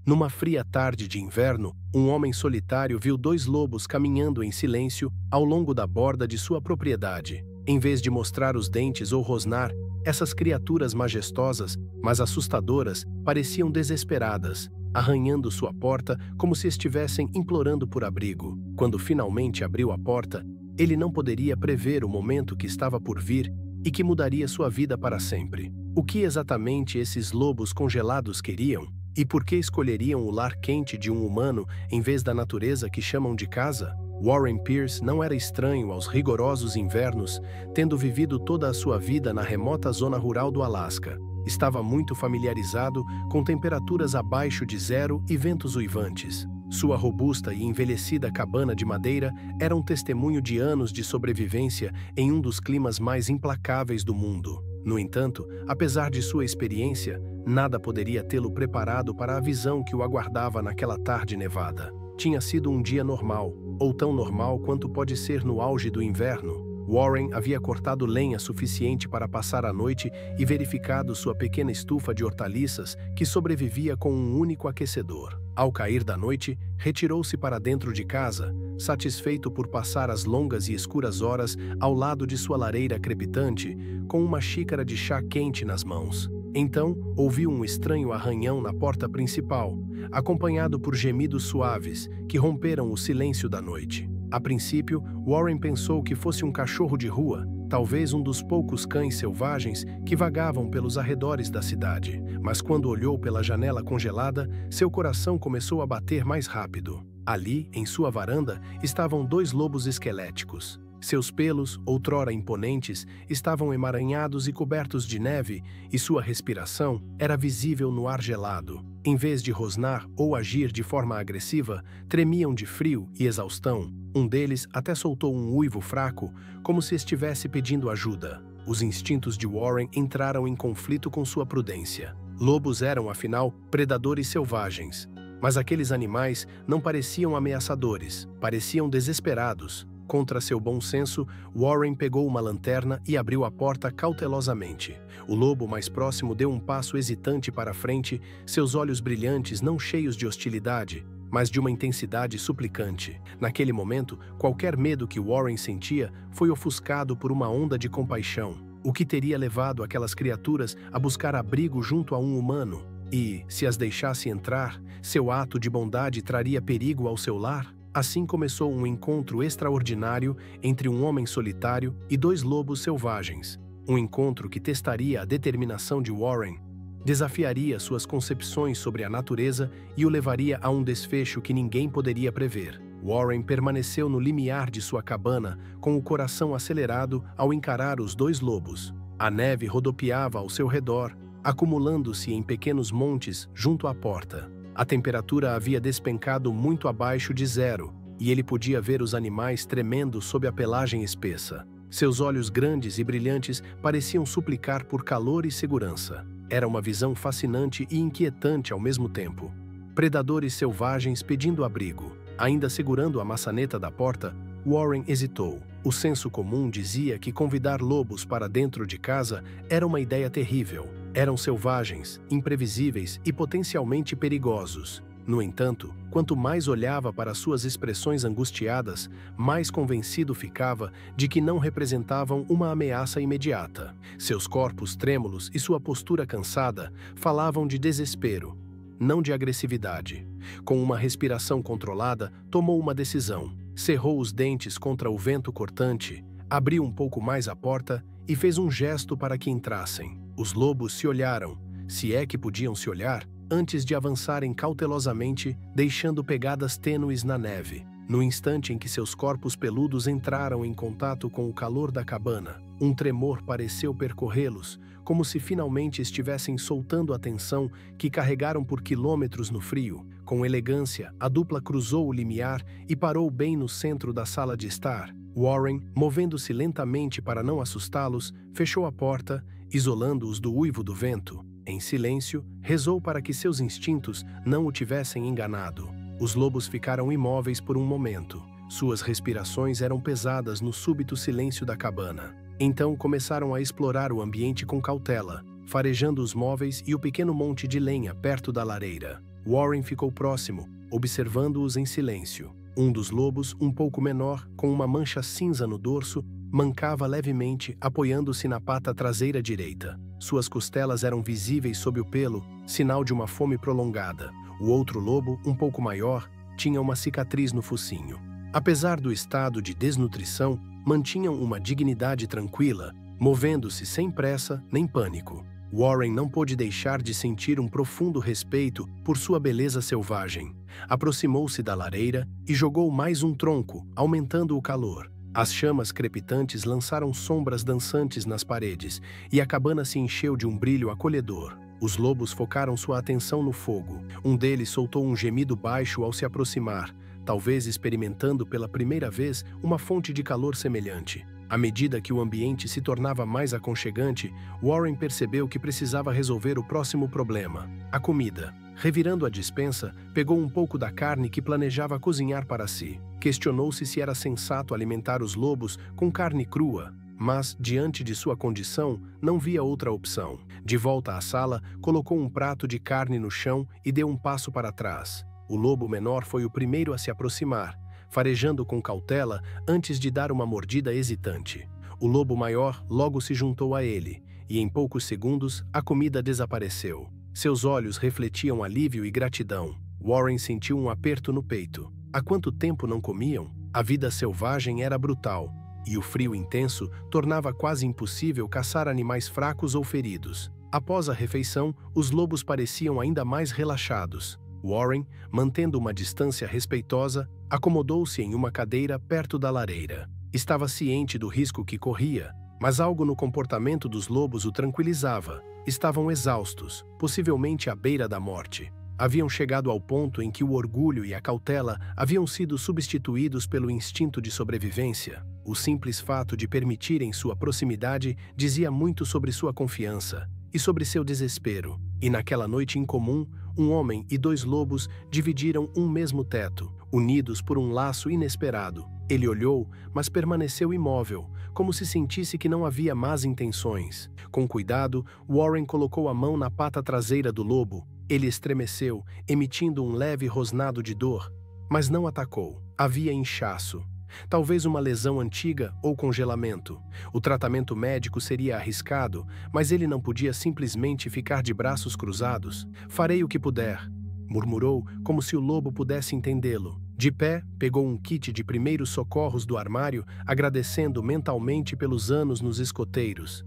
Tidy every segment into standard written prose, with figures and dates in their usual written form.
Numa fria tarde de inverno, um homem solitário viu dois lobos caminhando em silêncio ao longo da borda de sua propriedade. Em vez de mostrar os dentes ou rosnar, essas criaturas majestosas, mas assustadoras, pareciam desesperadas, arranhando sua porta como se estivessem implorando por abrigo. Quando finalmente abriu a porta, ele não poderia prever o momento que estava por vir e que mudaria sua vida para sempre. O que exatamente esses lobos congelados queriam? E por que escolheriam o lar quente de um humano em vez da natureza que chamam de casa? Warren Pierce não era estranho aos rigorosos invernos, tendo vivido toda a sua vida na remota zona rural do Alasca. Estava muito familiarizado com temperaturas abaixo de zero e ventos uivantes. Sua robusta e envelhecida cabana de madeira era um testemunho de anos de sobrevivência em um dos climas mais implacáveis do mundo. No entanto, apesar de sua experiência, nada poderia tê-lo preparado para a visão que o aguardava naquela tarde nevada. Tinha sido um dia normal, ou tão normal quanto pode ser no auge do inverno. Warren havia cortado lenha suficiente para passar a noite e verificado sua pequena estufa de hortaliças que sobrevivia com um único aquecedor. Ao cair da noite, retirou-se para dentro de casa, satisfeito por passar as longas e escuras horas ao lado de sua lareira crepitante, com uma xícara de chá quente nas mãos. Então, ouviu um estranho arranhão na porta principal, acompanhado por gemidos suaves que romperam o silêncio da noite. A princípio, Warren pensou que fosse um cachorro de rua, talvez um dos poucos cães selvagens que vagavam pelos arredores da cidade. Mas quando olhou pela janela congelada, seu coração começou a bater mais rápido. Ali, em sua varanda, estavam dois lobos esqueléticos. Seus pelos, outrora imponentes, estavam emaranhados e cobertos de neve, e sua respiração era visível no ar gelado. Em vez de rosnar ou agir de forma agressiva, tremiam de frio e exaustão. Um deles até soltou um uivo fraco, como se estivesse pedindo ajuda. Os instintos de Warren entraram em conflito com sua prudência. Lobos eram, afinal, predadores selvagens. Mas aqueles animais não pareciam ameaçadores, pareciam desesperados. Contra seu bom senso, Warren pegou uma lanterna e abriu a porta cautelosamente. O lobo mais próximo deu um passo hesitante para frente, seus olhos brilhantes não cheios de hostilidade, mas de uma intensidade suplicante. Naquele momento, qualquer medo que Warren sentia foi ofuscado por uma onda de compaixão. O que teria levado aquelas criaturas a buscar abrigo junto a um humano? E, se as deixasse entrar, seu ato de bondade traria perigo ao seu lar? Assim começou um encontro extraordinário entre um homem solitário e dois lobos selvagens. Um encontro que testaria a determinação de Warren, desafiaria suas concepções sobre a natureza e o levaria a um desfecho que ninguém poderia prever. Warren permaneceu no limiar de sua cabana, com o coração acelerado ao encarar os dois lobos. A neve rodopiava ao seu redor, acumulando-se em pequenos montes junto à porta. A temperatura havia despencado muito abaixo de zero, e ele podia ver os animais tremendo sob a pelagem espessa. Seus olhos grandes e brilhantes pareciam suplicar por calor e segurança. Era uma visão fascinante e inquietante ao mesmo tempo. Predadores selvagens pedindo abrigo. Ainda segurando a maçaneta da porta, Warren hesitou. O senso comum dizia que convidar lobos para dentro de casa era uma ideia terrível. Eram selvagens, imprevisíveis e potencialmente perigosos. No entanto, quanto mais olhava para suas expressões angustiadas, mais convencido ficava de que não representavam uma ameaça imediata. Seus corpos trêmulos e sua postura cansada falavam de desespero, não de agressividade. Com uma respiração controlada, tomou uma decisão. Cerrou os dentes contra o vento cortante, abriu um pouco mais a porta e fez um gesto para que entrassem. Os lobos se olharam, se é que podiam se olhar, antes de avançarem cautelosamente, deixando pegadas tênues na neve. No instante em que seus corpos peludos entraram em contato com o calor da cabana, um tremor pareceu percorrê-los, como se finalmente estivessem soltando a tensão que carregaram por quilômetros no frio. Com elegância, a dupla cruzou o limiar e parou bem no centro da sala de estar. Warren, movendo-se lentamente para não assustá-los, fechou a porta, isolando-os do uivo do vento. Em silêncio, rezou para que seus instintos não o tivessem enganado. Os lobos ficaram imóveis por um momento. Suas respirações eram pesadas no súbito silêncio da cabana. Então começaram a explorar o ambiente com cautela, farejando os móveis e o pequeno monte de lenha perto da lareira. Warren ficou próximo, observando-os em silêncio. Um dos lobos, um pouco menor, com uma mancha cinza no dorso, mancava levemente, apoiando-se na pata traseira direita. Suas costelas eram visíveis sob o pelo, sinal de uma fome prolongada. O outro lobo, um pouco maior, tinha uma cicatriz no focinho. Apesar do estado de desnutrição, mantinham uma dignidade tranquila, movendo-se sem pressa nem pânico. Warren não pôde deixar de sentir um profundo respeito por sua beleza selvagem. Aproximou-se da lareira e jogou mais um tronco, aumentando o calor. As chamas crepitantes lançaram sombras dançantes nas paredes, e a cabana se encheu de um brilho acolhedor. Os lobos focaram sua atenção no fogo. Um deles soltou um gemido baixo ao se aproximar, talvez experimentando pela primeira vez uma fonte de calor semelhante. À medida que o ambiente se tornava mais aconchegante, Warren percebeu que precisava resolver o próximo problema: a comida. Revirando a despensa, pegou um pouco da carne que planejava cozinhar para si. Questionou-se se era sensato alimentar os lobos com carne crua, mas, diante de sua condição, não via outra opção. De volta à sala, colocou um prato de carne no chão e deu um passo para trás. O lobo menor foi o primeiro a se aproximar, farejando com cautela antes de dar uma mordida hesitante. O lobo maior logo se juntou a ele, e em poucos segundos a comida desapareceu. Seus olhos refletiam alívio e gratidão. Warren sentiu um aperto no peito. Há quanto tempo não comiam? A vida selvagem era brutal, e o frio intenso tornava quase impossível caçar animais fracos ou feridos. Após a refeição, os lobos pareciam ainda mais relaxados. Warren, mantendo uma distância respeitosa, acomodou-se em uma cadeira perto da lareira. Estava ciente do risco que corria, mas algo no comportamento dos lobos o tranquilizava. Estavam exaustos, possivelmente à beira da morte. Haviam chegado ao ponto em que o orgulho e a cautela haviam sido substituídos pelo instinto de sobrevivência. O simples fato de permitirem sua proximidade dizia muito sobre sua confiança e sobre seu desespero. E naquela noite incomum, um homem e dois lobos dividiram um mesmo teto, unidos por um laço inesperado. Ele olhou, mas permaneceu imóvel, como se sentisse que não havia más intenções. Com cuidado, Warren colocou a mão na pata traseira do lobo. Ele estremeceu, emitindo um leve rosnado de dor, mas não atacou. Havia inchaço. Talvez uma lesão antiga ou congelamento. O tratamento médico seria arriscado, mas ele não podia simplesmente ficar de braços cruzados. "Farei o que puder", murmurou, como se o lobo pudesse entendê-lo. De pé, pegou um kit de primeiros socorros do armário, agradecendo mentalmente pelos anos nos escoteiros.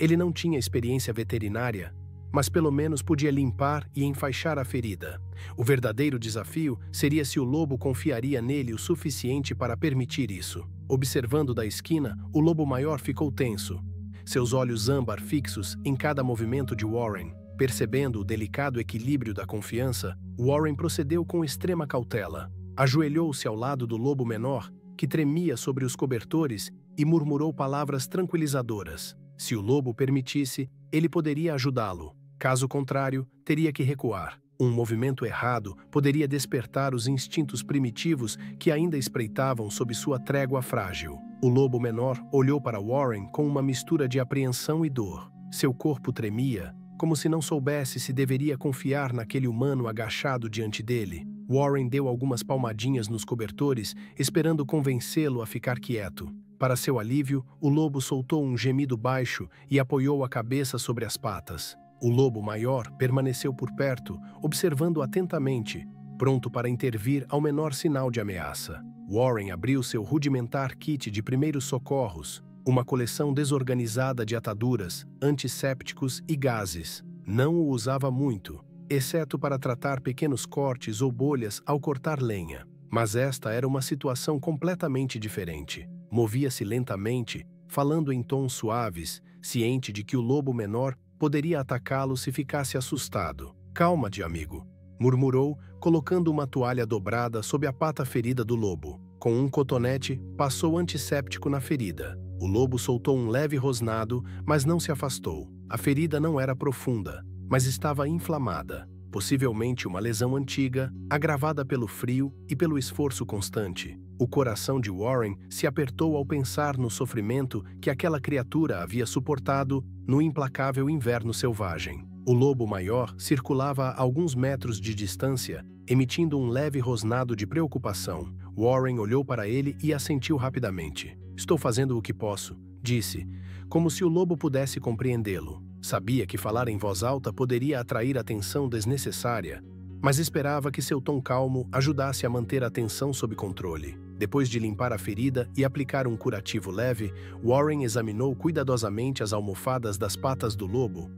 Ele não tinha experiência veterinária, mas pelo menos podia limpar e enfaixar a ferida. O verdadeiro desafio seria se o lobo confiaria nele o suficiente para permitir isso. Observando da esquina, o lobo maior ficou tenso, seus olhos âmbar fixos em cada movimento de Warren. Percebendo o delicado equilíbrio da confiança, Warren procedeu com extrema cautela. Ajoelhou-se ao lado do lobo menor, que tremia sobre os cobertores, e murmurou palavras tranquilizadoras. Se o lobo permitisse, ele poderia ajudá-lo. Caso contrário, teria que recuar. Um movimento errado poderia despertar os instintos primitivos que ainda espreitavam sob sua trégua frágil. O lobo menor olhou para Warren com uma mistura de apreensão e dor. Seu corpo tremia, como se não soubesse se deveria confiar naquele humano agachado diante dele. Warren deu algumas palmadinhas nos cobertores, esperando convencê-lo a ficar quieto. Para seu alívio, o lobo soltou um gemido baixo e apoiou a cabeça sobre as patas. O lobo maior permaneceu por perto, observando atentamente, pronto para intervir ao menor sinal de ameaça. Warren abriu seu rudimentar kit de primeiros socorros, uma coleção desorganizada de ataduras, antissépticos e gases. Não o usava muito, exceto para tratar pequenos cortes ou bolhas ao cortar lenha. Mas esta era uma situação completamente diferente. Movia-se lentamente, falando em tons suaves, ciente de que o lobo menor poderia atacá-lo se ficasse assustado. "Calma-te, amigo", murmurou, colocando uma toalha dobrada sob a pata ferida do lobo. Com um cotonete, passou antisséptico na ferida. O lobo soltou um leve rosnado, mas não se afastou. A ferida não era profunda, mas estava inflamada. Possivelmente uma lesão antiga, agravada pelo frio e pelo esforço constante. O coração de Warren se apertou ao pensar no sofrimento que aquela criatura havia suportado no implacável inverno selvagem. O lobo maior circulava a alguns metros de distância, emitindo um leve rosnado de preocupação. Warren olhou para ele e assentiu rapidamente. "Estou fazendo o que posso", disse, como se o lobo pudesse compreendê-lo. Sabia que falar em voz alta poderia atrair atenção desnecessária, mas esperava que seu tom calmo ajudasse a manter a tensão sob controle. Depois de limpar a ferida e aplicar um curativo leve, Warren examinou cuidadosamente as almofadas das patas do lobo.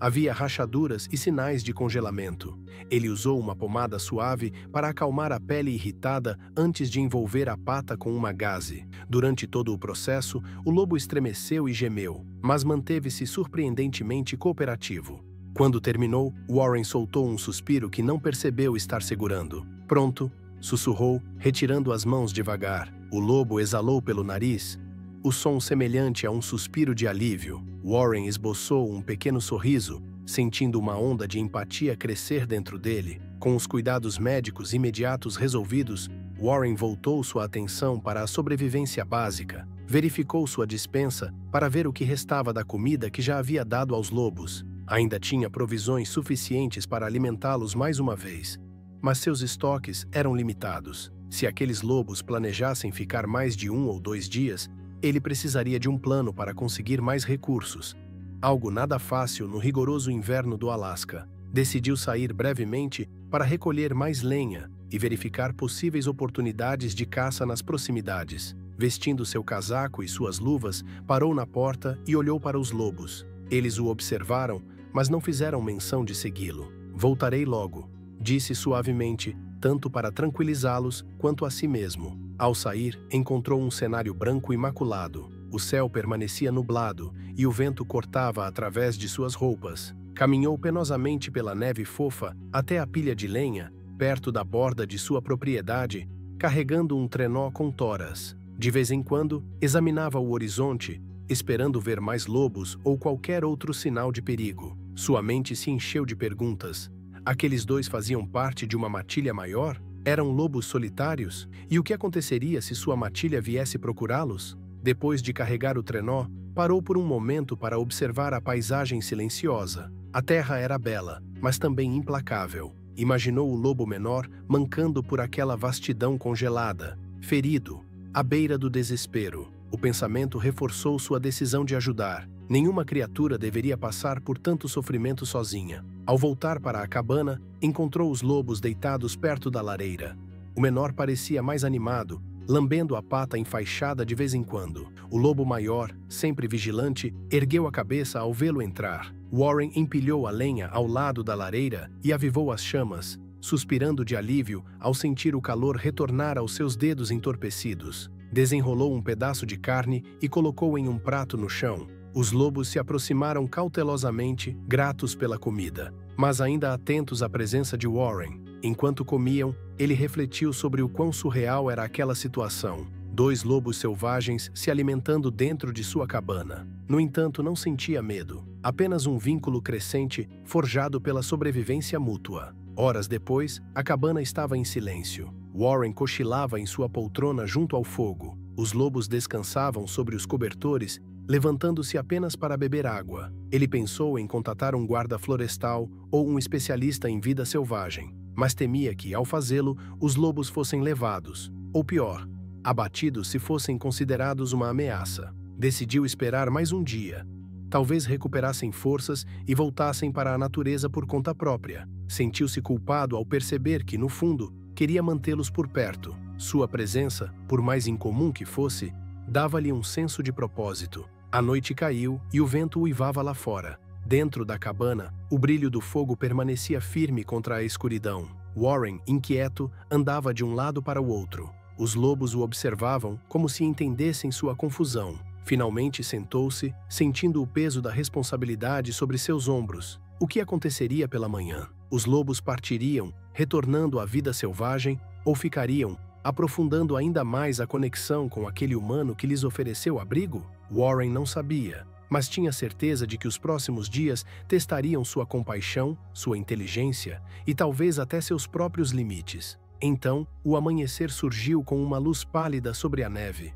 Havia rachaduras e sinais de congelamento. Ele usou uma pomada suave para acalmar a pele irritada antes de envolver a pata com uma gaze. Durante todo o processo, o lobo estremeceu e gemeu, mas manteve-se surpreendentemente cooperativo. Quando terminou, Warren soltou um suspiro que não percebeu estar segurando. "Pronto", sussurrou, retirando as mãos devagar. O lobo exalou pelo nariz, o som semelhante a um suspiro de alívio. Warren esboçou um pequeno sorriso, sentindo uma onda de empatia crescer dentro dele. Com os cuidados médicos imediatos resolvidos, Warren voltou sua atenção para a sobrevivência básica. Verificou sua despensa para ver o que restava da comida que já havia dado aos lobos. Ainda tinha provisões suficientes para alimentá-los mais uma vez, mas seus estoques eram limitados. Se aqueles lobos planejassem ficar mais de 1 ou 2 dias, ele precisaria de um plano para conseguir mais recursos. Algo nada fácil no rigoroso inverno do Alasca. Decidiu sair brevemente para recolher mais lenha e verificar possíveis oportunidades de caça nas proximidades. Vestindo seu casaco e suas luvas, parou na porta e olhou para os lobos. Eles o observaram, mas não fizeram menção de segui-lo. "Voltarei logo", disse suavemente, tanto para tranquilizá-los quanto a si mesmo. Ao sair, encontrou um cenário branco imaculado. O céu permanecia nublado e o vento cortava através de suas roupas. Caminhou penosamente pela neve fofa até a pilha de lenha, perto da borda de sua propriedade, carregando um trenó com toras. De vez em quando, examinava o horizonte, esperando ver mais lobos ou qualquer outro sinal de perigo. Sua mente se encheu de perguntas. Aqueles dois faziam parte de uma matilha maior? Eram lobos solitários? E o que aconteceria se sua matilha viesse procurá-los? Depois de carregar o trenó, parou por um momento para observar a paisagem silenciosa. A terra era bela, mas também implacável. Imaginou o lobo menor mancando por aquela vastidão congelada, ferido, à beira do desespero. O pensamento reforçou sua decisão de ajudar. Nenhuma criatura deveria passar por tanto sofrimento sozinha. Ao voltar para a cabana, encontrou os lobos deitados perto da lareira. O menor parecia mais animado, lambendo a pata enfaixada de vez em quando. O lobo maior, sempre vigilante, ergueu a cabeça ao vê-lo entrar. Warren empilhou a lenha ao lado da lareira e avivou as chamas, suspirando de alívio ao sentir o calor retornar aos seus dedos entorpecidos. Desenrolou um pedaço de carne e colocou em um prato no chão. Os lobos se aproximaram cautelosamente, gratos pela comida, mas ainda atentos à presença de Warren. Enquanto comiam, ele refletiu sobre o quão surreal era aquela situação. 2 lobos selvagens se alimentando dentro de sua cabana. No entanto, não sentia medo, apenas um vínculo crescente forjado pela sobrevivência mútua. Horas depois, a cabana estava em silêncio. Warren cochilava em sua poltrona junto ao fogo. Os lobos descansavam sobre os cobertores, levantando-se apenas para beber água. Ele pensou em contatar um guarda florestal ou um especialista em vida selvagem, mas temia que, ao fazê-lo, os lobos fossem levados, ou pior, abatidos se fossem considerados uma ameaça. Decidiu esperar mais um dia. Talvez recuperassem forças e voltassem para a natureza por conta própria. Sentiu-se culpado ao perceber que, no fundo, queria mantê-los por perto. Sua presença, por mais incomum que fosse, dava-lhe um senso de propósito. A noite caiu e o vento uivava lá fora. Dentro da cabana, o brilho do fogo permanecia firme contra a escuridão. Warren, inquieto, andava de um lado para o outro. Os lobos o observavam como se entendessem sua confusão. Finalmente sentou-se, sentindo o peso da responsabilidade sobre seus ombros. O que aconteceria pela manhã? Os lobos partiriam, retornando à vida selvagem, ou ficariam, aprofundando ainda mais a conexão com aquele humano que lhes ofereceu abrigo? Warren não sabia, mas tinha certeza de que os próximos dias testariam sua compaixão, sua inteligência e talvez até seus próprios limites. Então, o amanhecer surgiu com uma luz pálida sobre a neve.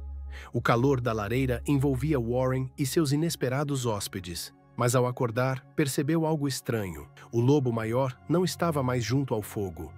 O calor da lareira envolvia Warren e seus inesperados hóspedes. mas ao acordar, percebeu algo estranho. O lobo maior não estava mais junto ao fogo.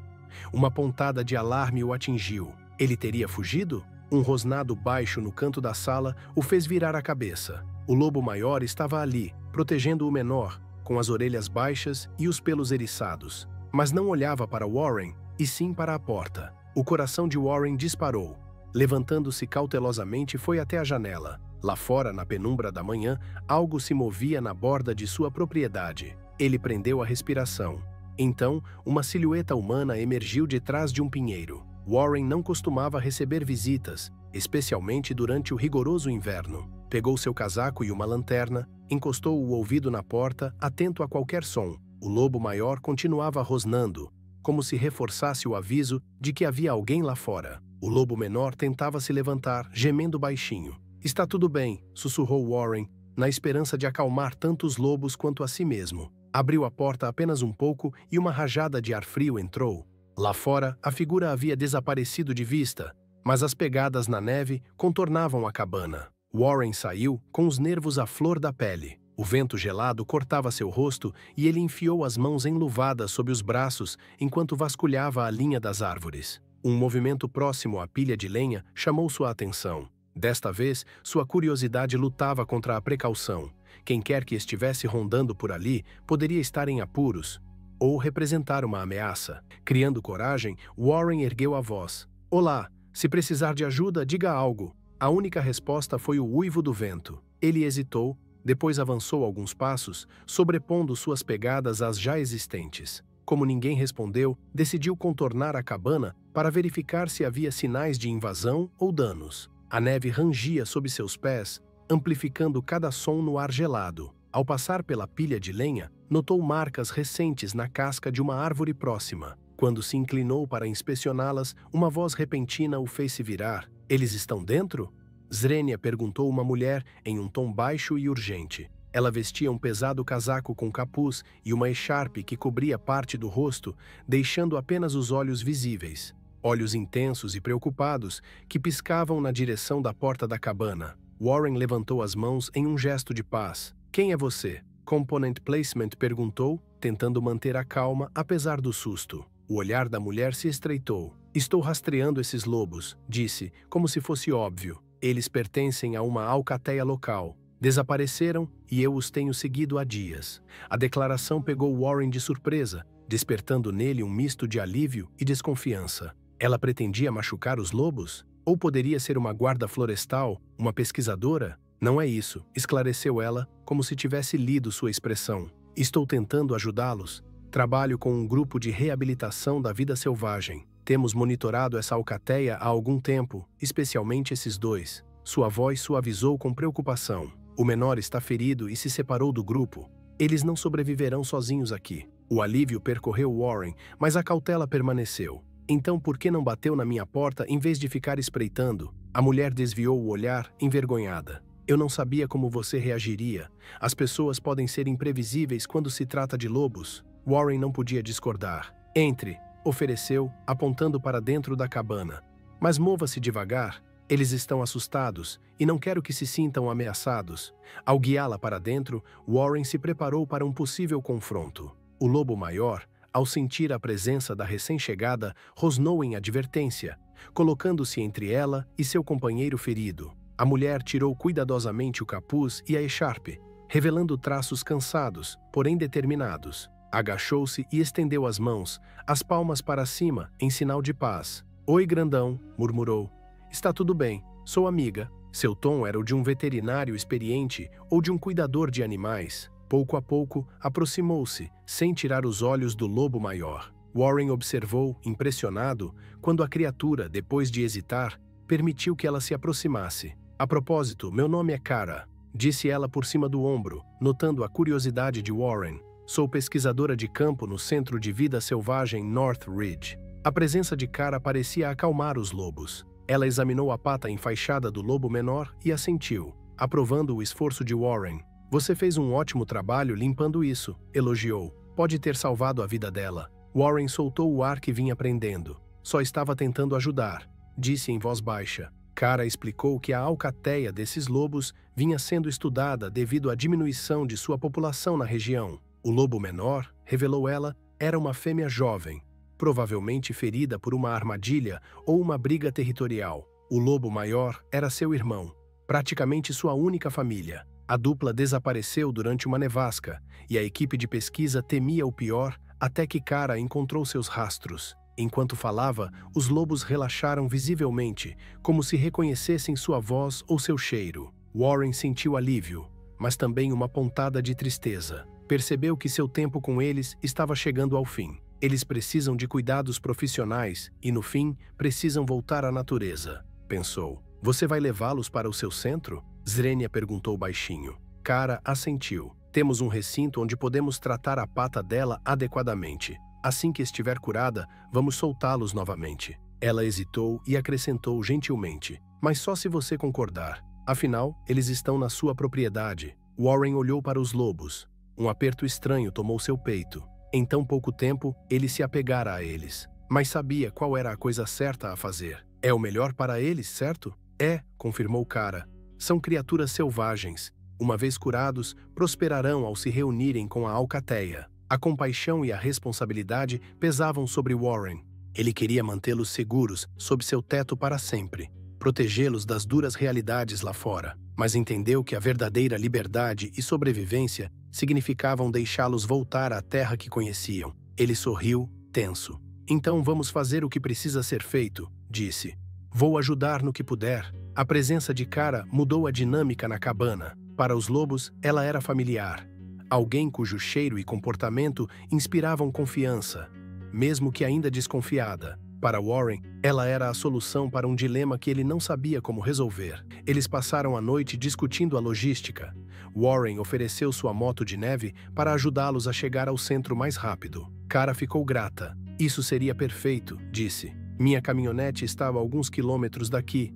Uma pontada de alarme o atingiu. Ele teria fugido? Um rosnado baixo no canto da sala o fez virar a cabeça. O lobo maior estava ali, protegendo o menor, com as orelhas baixas e os pelos eriçados. Mas não olhava para Warren, e sim para a porta. O coração de Warren disparou. Levantando-se cautelosamente, foi até a janela. Lá fora, na penumbra da manhã, algo se movia na borda de sua propriedade. Ele prendeu a respiração. Então, uma silhueta humana emergiu de trás de um pinheiro. Warren não costumava receber visitas, especialmente durante o rigoroso inverno. Pegou seu casaco e uma lanterna, encostou o ouvido na porta, atento a qualquer som. O lobo maior continuava rosnando, como se reforçasse o aviso de que havia alguém lá fora. O lobo menor tentava se levantar, gemendo baixinho. "Está tudo bem", sussurrou Warren, na esperança de acalmar tanto os lobos quanto a si mesmo. Abriu a porta apenas um pouco e uma rajada de ar frio entrou. Lá fora, a figura havia desaparecido de vista, mas as pegadas na neve contornavam a cabana. Warren saiu com os nervos à flor da pele. O vento gelado cortava seu rosto e ele enfiou as mãos enluvadas sob os braços enquanto vasculhava a linha das árvores. Um movimento próximo à pilha de lenha chamou sua atenção. Desta vez, sua curiosidade lutava contra a precaução. Quem quer que estivesse rondando por ali poderia estar em apuros ou representar uma ameaça. Criando coragem, Warren ergueu a voz. "Olá, se precisar de ajuda, diga algo." A única resposta foi o uivo do vento. Ele hesitou, depois avançou alguns passos, sobrepondo suas pegadas às já existentes. Como ninguém respondeu, decidiu contornar a cabana para verificar se havia sinais de invasão ou danos. A neve rangia sob seus pés, amplificando cada som no ar gelado. Ao passar pela pilha de lenha, notou marcas recentes na casca de uma árvore próxima. Quando se inclinou para inspecioná-las, uma voz repentina o fez se virar. "Eles estão dentro?" Zrenia perguntou uma mulher em um tom baixo e urgente. Ela vestia um pesado casaco com capuz e uma echarpe que cobria parte do rosto, deixando apenas os olhos visíveis. Olhos intensos e preocupados que piscavam na direção da porta da cabana. Warren levantou as mãos em um gesto de paz. "Quem é você?" Component Placement perguntou, tentando manter a calma apesar do susto. O olhar da mulher se estreitou. "Estou rastreando esses lobos", disse, como se fosse óbvio. "Eles pertencem a uma alcateia local. Desapareceram e eu os tenho seguido há dias." A declaração pegou Warren de surpresa, despertando nele um misto de alívio e desconfiança. Ela pretendia machucar os lobos? Ou poderia ser uma guarda florestal, uma pesquisadora? "Não é isso", esclareceu ela, como se tivesse lido sua expressão. "Estou tentando ajudá-los. Trabalho com um grupo de reabilitação da vida selvagem. Temos monitorado essa alcateia há algum tempo, especialmente esses dois." Sua voz suavizou com preocupação. "O menor está ferido e se separou do grupo. Eles não sobreviverão sozinhos aqui." O alívio percorreu Warren, mas a cautela permaneceu. "Então por que não bateu na minha porta em vez de ficar espreitando?" A mulher desviou o olhar, envergonhada. "Eu não sabia como você reagiria. As pessoas podem ser imprevisíveis quando se trata de lobos." Warren não podia discordar. "Entre", ofereceu, apontando para dentro da cabana. "Mas mova-se devagar. Eles estão assustados e não quero que se sintam ameaçados." Ao guiá-la para dentro, Warren se preparou para um possível confronto. O lobo maior, ao sentir a presença da recém-chegada, rosnou em advertência, colocando-se entre ela e seu companheiro ferido. A mulher tirou cuidadosamente o capuz e a echarpe, revelando traços cansados, porém determinados. Agachou-se e estendeu as mãos, as palmas para cima, em sinal de paz. "Oi, grandão", murmurou. "Está tudo bem, sou amiga." Seu tom era o de um veterinário experiente ou de um cuidador de animais. Pouco a pouco, aproximou-se, sem tirar os olhos do lobo maior. Warren observou, impressionado, quando a criatura, depois de hesitar, permitiu que ela se aproximasse. "A propósito, meu nome é Kara", disse ela por cima do ombro, notando a curiosidade de Warren. "Sou pesquisadora de campo no Centro de Vida Selvagem North Ridge." A presença de Kara parecia acalmar os lobos. Ela examinou a pata enfaixada do lobo menor e assentiu, aprovando o esforço de Warren. "Você fez um ótimo trabalho limpando isso", elogiou. "Pode ter salvado a vida dela." Warren soltou o ar que vinha prendendo. "Só estava tentando ajudar", disse em voz baixa. Cara explicou que a alcateia desses lobos vinha sendo estudada devido à diminuição de sua população na região. O lobo menor, revelou ela, era uma fêmea jovem, provavelmente ferida por uma armadilha ou uma briga territorial. O lobo maior era seu irmão, praticamente sua única família. A dupla desapareceu durante uma nevasca e a equipe de pesquisa temia o pior até que Cara encontrou seus rastros. Enquanto falava, os lobos relaxaram visivelmente, como se reconhecessem sua voz ou seu cheiro. Warren sentiu alívio, mas também uma pontada de tristeza. Percebeu que seu tempo com eles estava chegando ao fim. Eles precisam de cuidados profissionais e, no fim, precisam voltar à natureza, pensou. Você vai levá-los para o seu centro? Zrenia perguntou baixinho. Cara assentiu. Temos um recinto onde podemos tratar a pata dela adequadamente. Assim que estiver curada, vamos soltá-los novamente. Ela hesitou e acrescentou gentilmente. Mas só se você concordar. Afinal, eles estão na sua propriedade. Warren olhou para os lobos. Um aperto estranho tomou seu peito. Em tão pouco tempo, ele se apegara a eles. Mas sabia qual era a coisa certa a fazer. É o melhor para eles, certo? É, confirmou Cara. São criaturas selvagens. Uma vez curados, prosperarão ao se reunirem com a alcateia. A compaixão e a responsabilidade pesavam sobre Warren. Ele queria mantê-los seguros sob seu teto para sempre, protegê-los das duras realidades lá fora, mas entendeu que a verdadeira liberdade e sobrevivência significavam deixá-los voltar à terra que conheciam. Ele sorriu, tenso. Então vamos fazer o que precisa ser feito, disse. Vou ajudar no que puder. A presença de Cara mudou a dinâmica na cabana. Para os lobos, ela era familiar. Alguém cujo cheiro e comportamento inspiravam confiança, mesmo que ainda desconfiada. Para Warren, ela era a solução para um dilema que ele não sabia como resolver. Eles passaram a noite discutindo a logística. Warren ofereceu sua moto de neve para ajudá-los a chegar ao centro mais rápido. Cara ficou grata. Isso seria perfeito, disse. Minha caminhonete estava a alguns quilômetros daqui,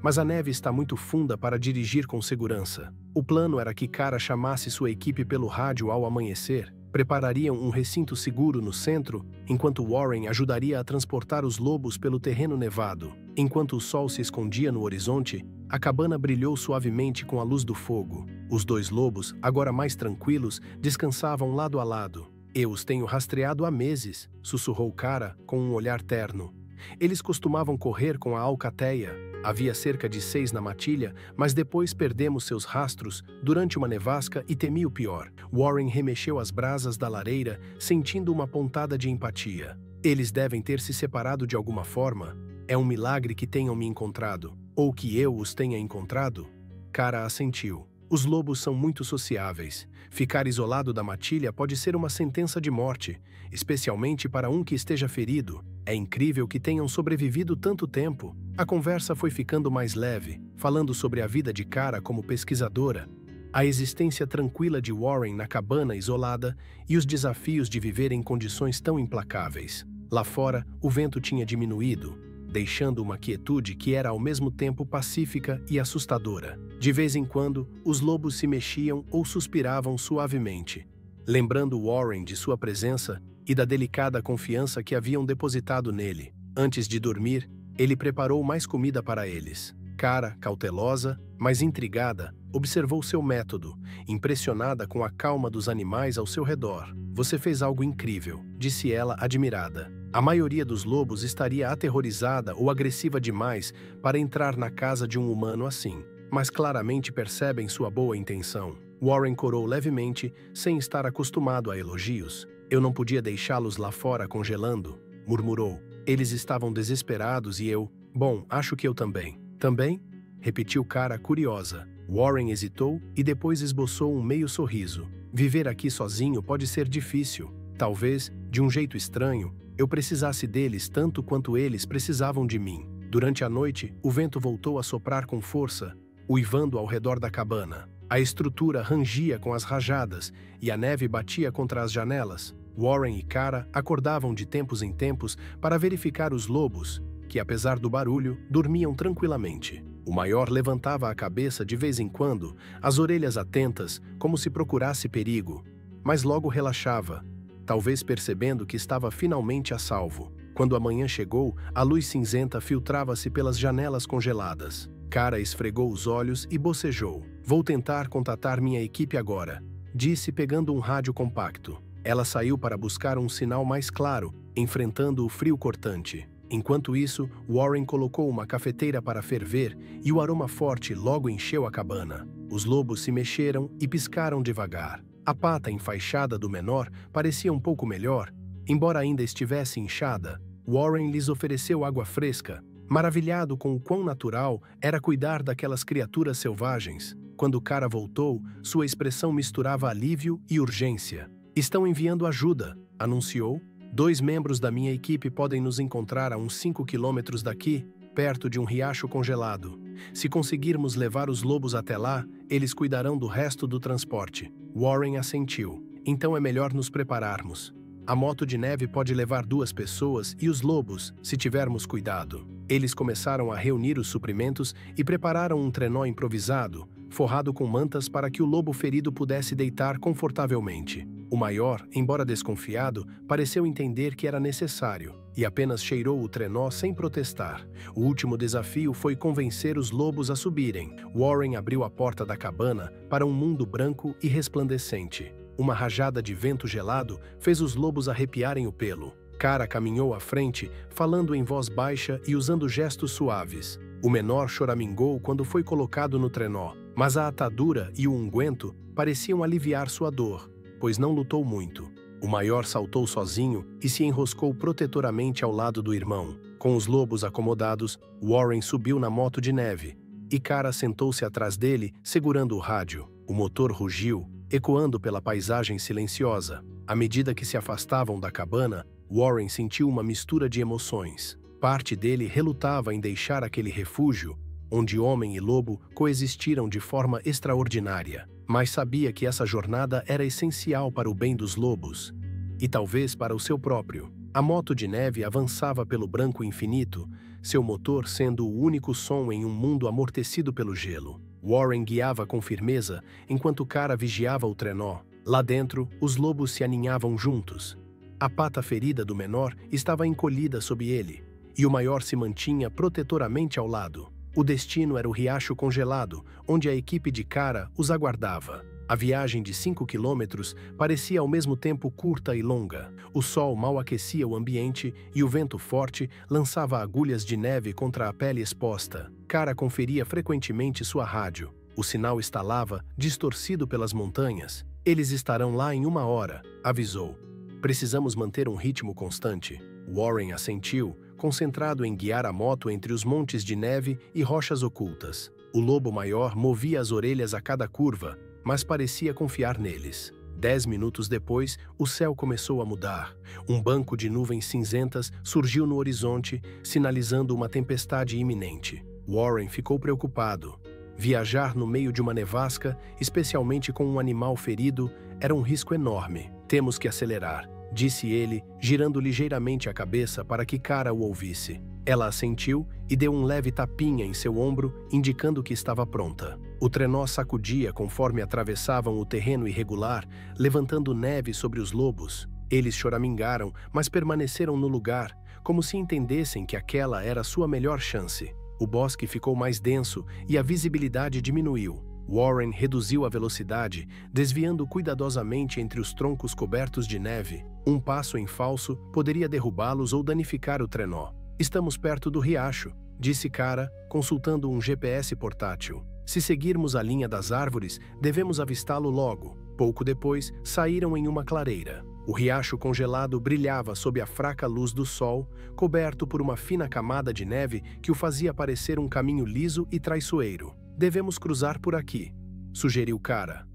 mas a neve está muito funda para dirigir com segurança. O plano era que Cara chamasse sua equipe pelo rádio ao amanhecer, preparariam um recinto seguro no centro, enquanto Warren ajudaria a transportar os lobos pelo terreno nevado. Enquanto o sol se escondia no horizonte, a cabana brilhou suavemente com a luz do fogo. Os dois lobos, agora mais tranquilos, descansavam lado a lado. Eu os tenho rastreado há meses, sussurrou Cara com um olhar terno. Eles costumavam correr com a alcateia. Havia cerca de 6 na matilha, mas depois perdemos seus rastros durante uma nevasca e temi o pior. Warren remexeu as brasas da lareira, sentindo uma pontada de empatia. Eles devem ter se separado de alguma forma. É um milagre que tenham me encontrado. Ou que eu os tenha encontrado? Cara assentiu. Os lobos são muito sociáveis. Ficar isolado da matilha pode ser uma sentença de morte, especialmente para um que esteja ferido. É incrível que tenham sobrevivido tanto tempo. A conversa foi ficando mais leve, falando sobre a vida de Cara como pesquisadora, a existência tranquila de Warren na cabana isolada e os desafios de viver em condições tão implacáveis. Lá fora, o vento tinha diminuído, deixando uma quietude que era ao mesmo tempo pacífica e assustadora. De vez em quando, os lobos se mexiam ou suspiravam suavemente, lembrando Warren de sua presença e da delicada confiança que haviam depositado nele. Antes de dormir, ele preparou mais comida para eles. Cara, cautelosa, mas intrigada, observou seu método, impressionada com a calma dos animais ao seu redor. Você fez algo incrível, disse ela admirada. A maioria dos lobos estaria aterrorizada ou agressiva demais para entrar na casa de um humano assim, mas claramente percebem sua boa intenção. Warren corou levemente, sem estar acostumado a elogios. Eu não podia deixá-los lá fora congelando, murmurou. Eles estavam desesperados e eu... Bom, acho que eu também. Também? Repetiu Cara curiosa. Warren hesitou e depois esboçou um meio sorriso. Viver aqui sozinho pode ser difícil. Talvez, de um jeito estranho, eu precisasse deles tanto quanto eles precisavam de mim. Durante a noite, o vento voltou a soprar com força, uivando ao redor da cabana. A estrutura rangia com as rajadas e a neve batia contra as janelas. Warren e Cara acordavam de tempos em tempos para verificar os lobos, que, apesar do barulho, dormiam tranquilamente. O maior levantava a cabeça de vez em quando, as orelhas atentas, como se procurasse perigo, mas logo relaxava, talvez percebendo que estava finalmente a salvo. Quando a manhã chegou, a luz cinzenta filtrava-se pelas janelas congeladas. Cara esfregou os olhos e bocejou. Vou tentar contatar minha equipe agora, disse pegando um rádio compacto. Ela saiu para buscar um sinal mais claro, enfrentando o frio cortante. Enquanto isso, Warren colocou uma cafeteira para ferver e o aroma forte logo encheu a cabana. Os lobos se mexeram e piscaram devagar. A pata enfaixada do menor parecia um pouco melhor, embora ainda estivesse inchada. Warren lhes ofereceu água fresca, maravilhado com o quão natural era cuidar daquelas criaturas selvagens. Quando o cara voltou, sua expressão misturava alívio e urgência. Estão enviando ajuda, anunciou. 2 membros da minha equipe podem nos encontrar a uns 5 quilômetros daqui, perto de um riacho congelado. Se conseguirmos levar os lobos até lá, eles cuidarão do resto do transporte. Warren assentiu. Então é melhor nos prepararmos. A moto de neve pode levar 2 pessoas e os lobos, se tivermos cuidado. Eles começaram a reunir os suprimentos e prepararam um trenó improvisado, forrado com mantas para que o lobo ferido pudesse deitar confortavelmente. O maior, embora desconfiado, pareceu entender que era necessário e apenas cheirou o trenó sem protestar. O último desafio foi convencer os lobos a subirem. Warren abriu a porta da cabana para um mundo branco e resplandecente. Uma rajada de vento gelado fez os lobos arrepiarem o pelo. Cara caminhou à frente, falando em voz baixa e usando gestos suaves. O menor choramingou quando foi colocado no trenó, mas a atadura e o unguento pareciam aliviar sua dor, pois não lutou muito. O maior saltou sozinho e se enroscou protetoramente ao lado do irmão. Com os lobos acomodados, Warren subiu na moto de neve, e Cara sentou-se atrás dele, segurando o rádio. O motor rugiu, ecoando pela paisagem silenciosa. À medida que se afastavam da cabana, Warren sentiu uma mistura de emoções. Parte dele relutava em deixar aquele refúgio, onde homem e lobo coexistiram de forma extraordinária, mas sabia que essa jornada era essencial para o bem dos lobos, e talvez para o seu próprio. A moto de neve avançava pelo branco infinito, seu motor sendo o único som em um mundo amortecido pelo gelo. Warren guiava com firmeza, enquanto Cara vigiava o trenó. Lá dentro, os lobos se aninhavam juntos. A pata ferida do menor estava encolhida sob ele, e o maior se mantinha protetoramente ao lado. O destino era o riacho congelado, onde a equipe de Cara os aguardava. A viagem de 5 quilômetros parecia ao mesmo tempo curta e longa. O sol mal aquecia o ambiente e o vento forte lançava agulhas de neve contra a pele exposta. Cara conferia frequentemente sua rádio. O sinal estalava, distorcido pelas montanhas. Eles estarão lá em 1 hora, avisou. Precisamos manter um ritmo constante. Warren assentiu, concentrado em guiar a moto entre os montes de neve e rochas ocultas. O lobo maior movia as orelhas a cada curva, mas parecia confiar neles. 10 minutos depois, o céu começou a mudar. Um banco de nuvens cinzentas surgiu no horizonte, sinalizando uma tempestade iminente. Warren ficou preocupado. Viajar no meio de uma nevasca, especialmente com um animal ferido, era um risco enorme. Temos que acelerar, disse ele, girando ligeiramente a cabeça para que Cara o ouvisse. Ela assentiu e deu um leve tapinha em seu ombro, indicando que estava pronta. O trenó sacudia conforme atravessavam o terreno irregular, levantando neve sobre os lobos. Eles choramingaram, mas permaneceram no lugar, como se entendessem que aquela era sua melhor chance. O bosque ficou mais denso e a visibilidade diminuiu. Warren reduziu a velocidade, desviando cuidadosamente entre os troncos cobertos de neve. Um passo em falso poderia derrubá-los ou danificar o trenó. Estamos perto do riacho, disse Cara, consultando um GPS portátil. Se seguirmos a linha das árvores, devemos avistá-lo logo. Pouco depois, saíram em uma clareira. O riacho congelado brilhava sob a fraca luz do sol, coberto por uma fina camada de neve que o fazia parecer um caminho liso e traiçoeiro. Devemos cruzar por aqui, sugeriu Cara.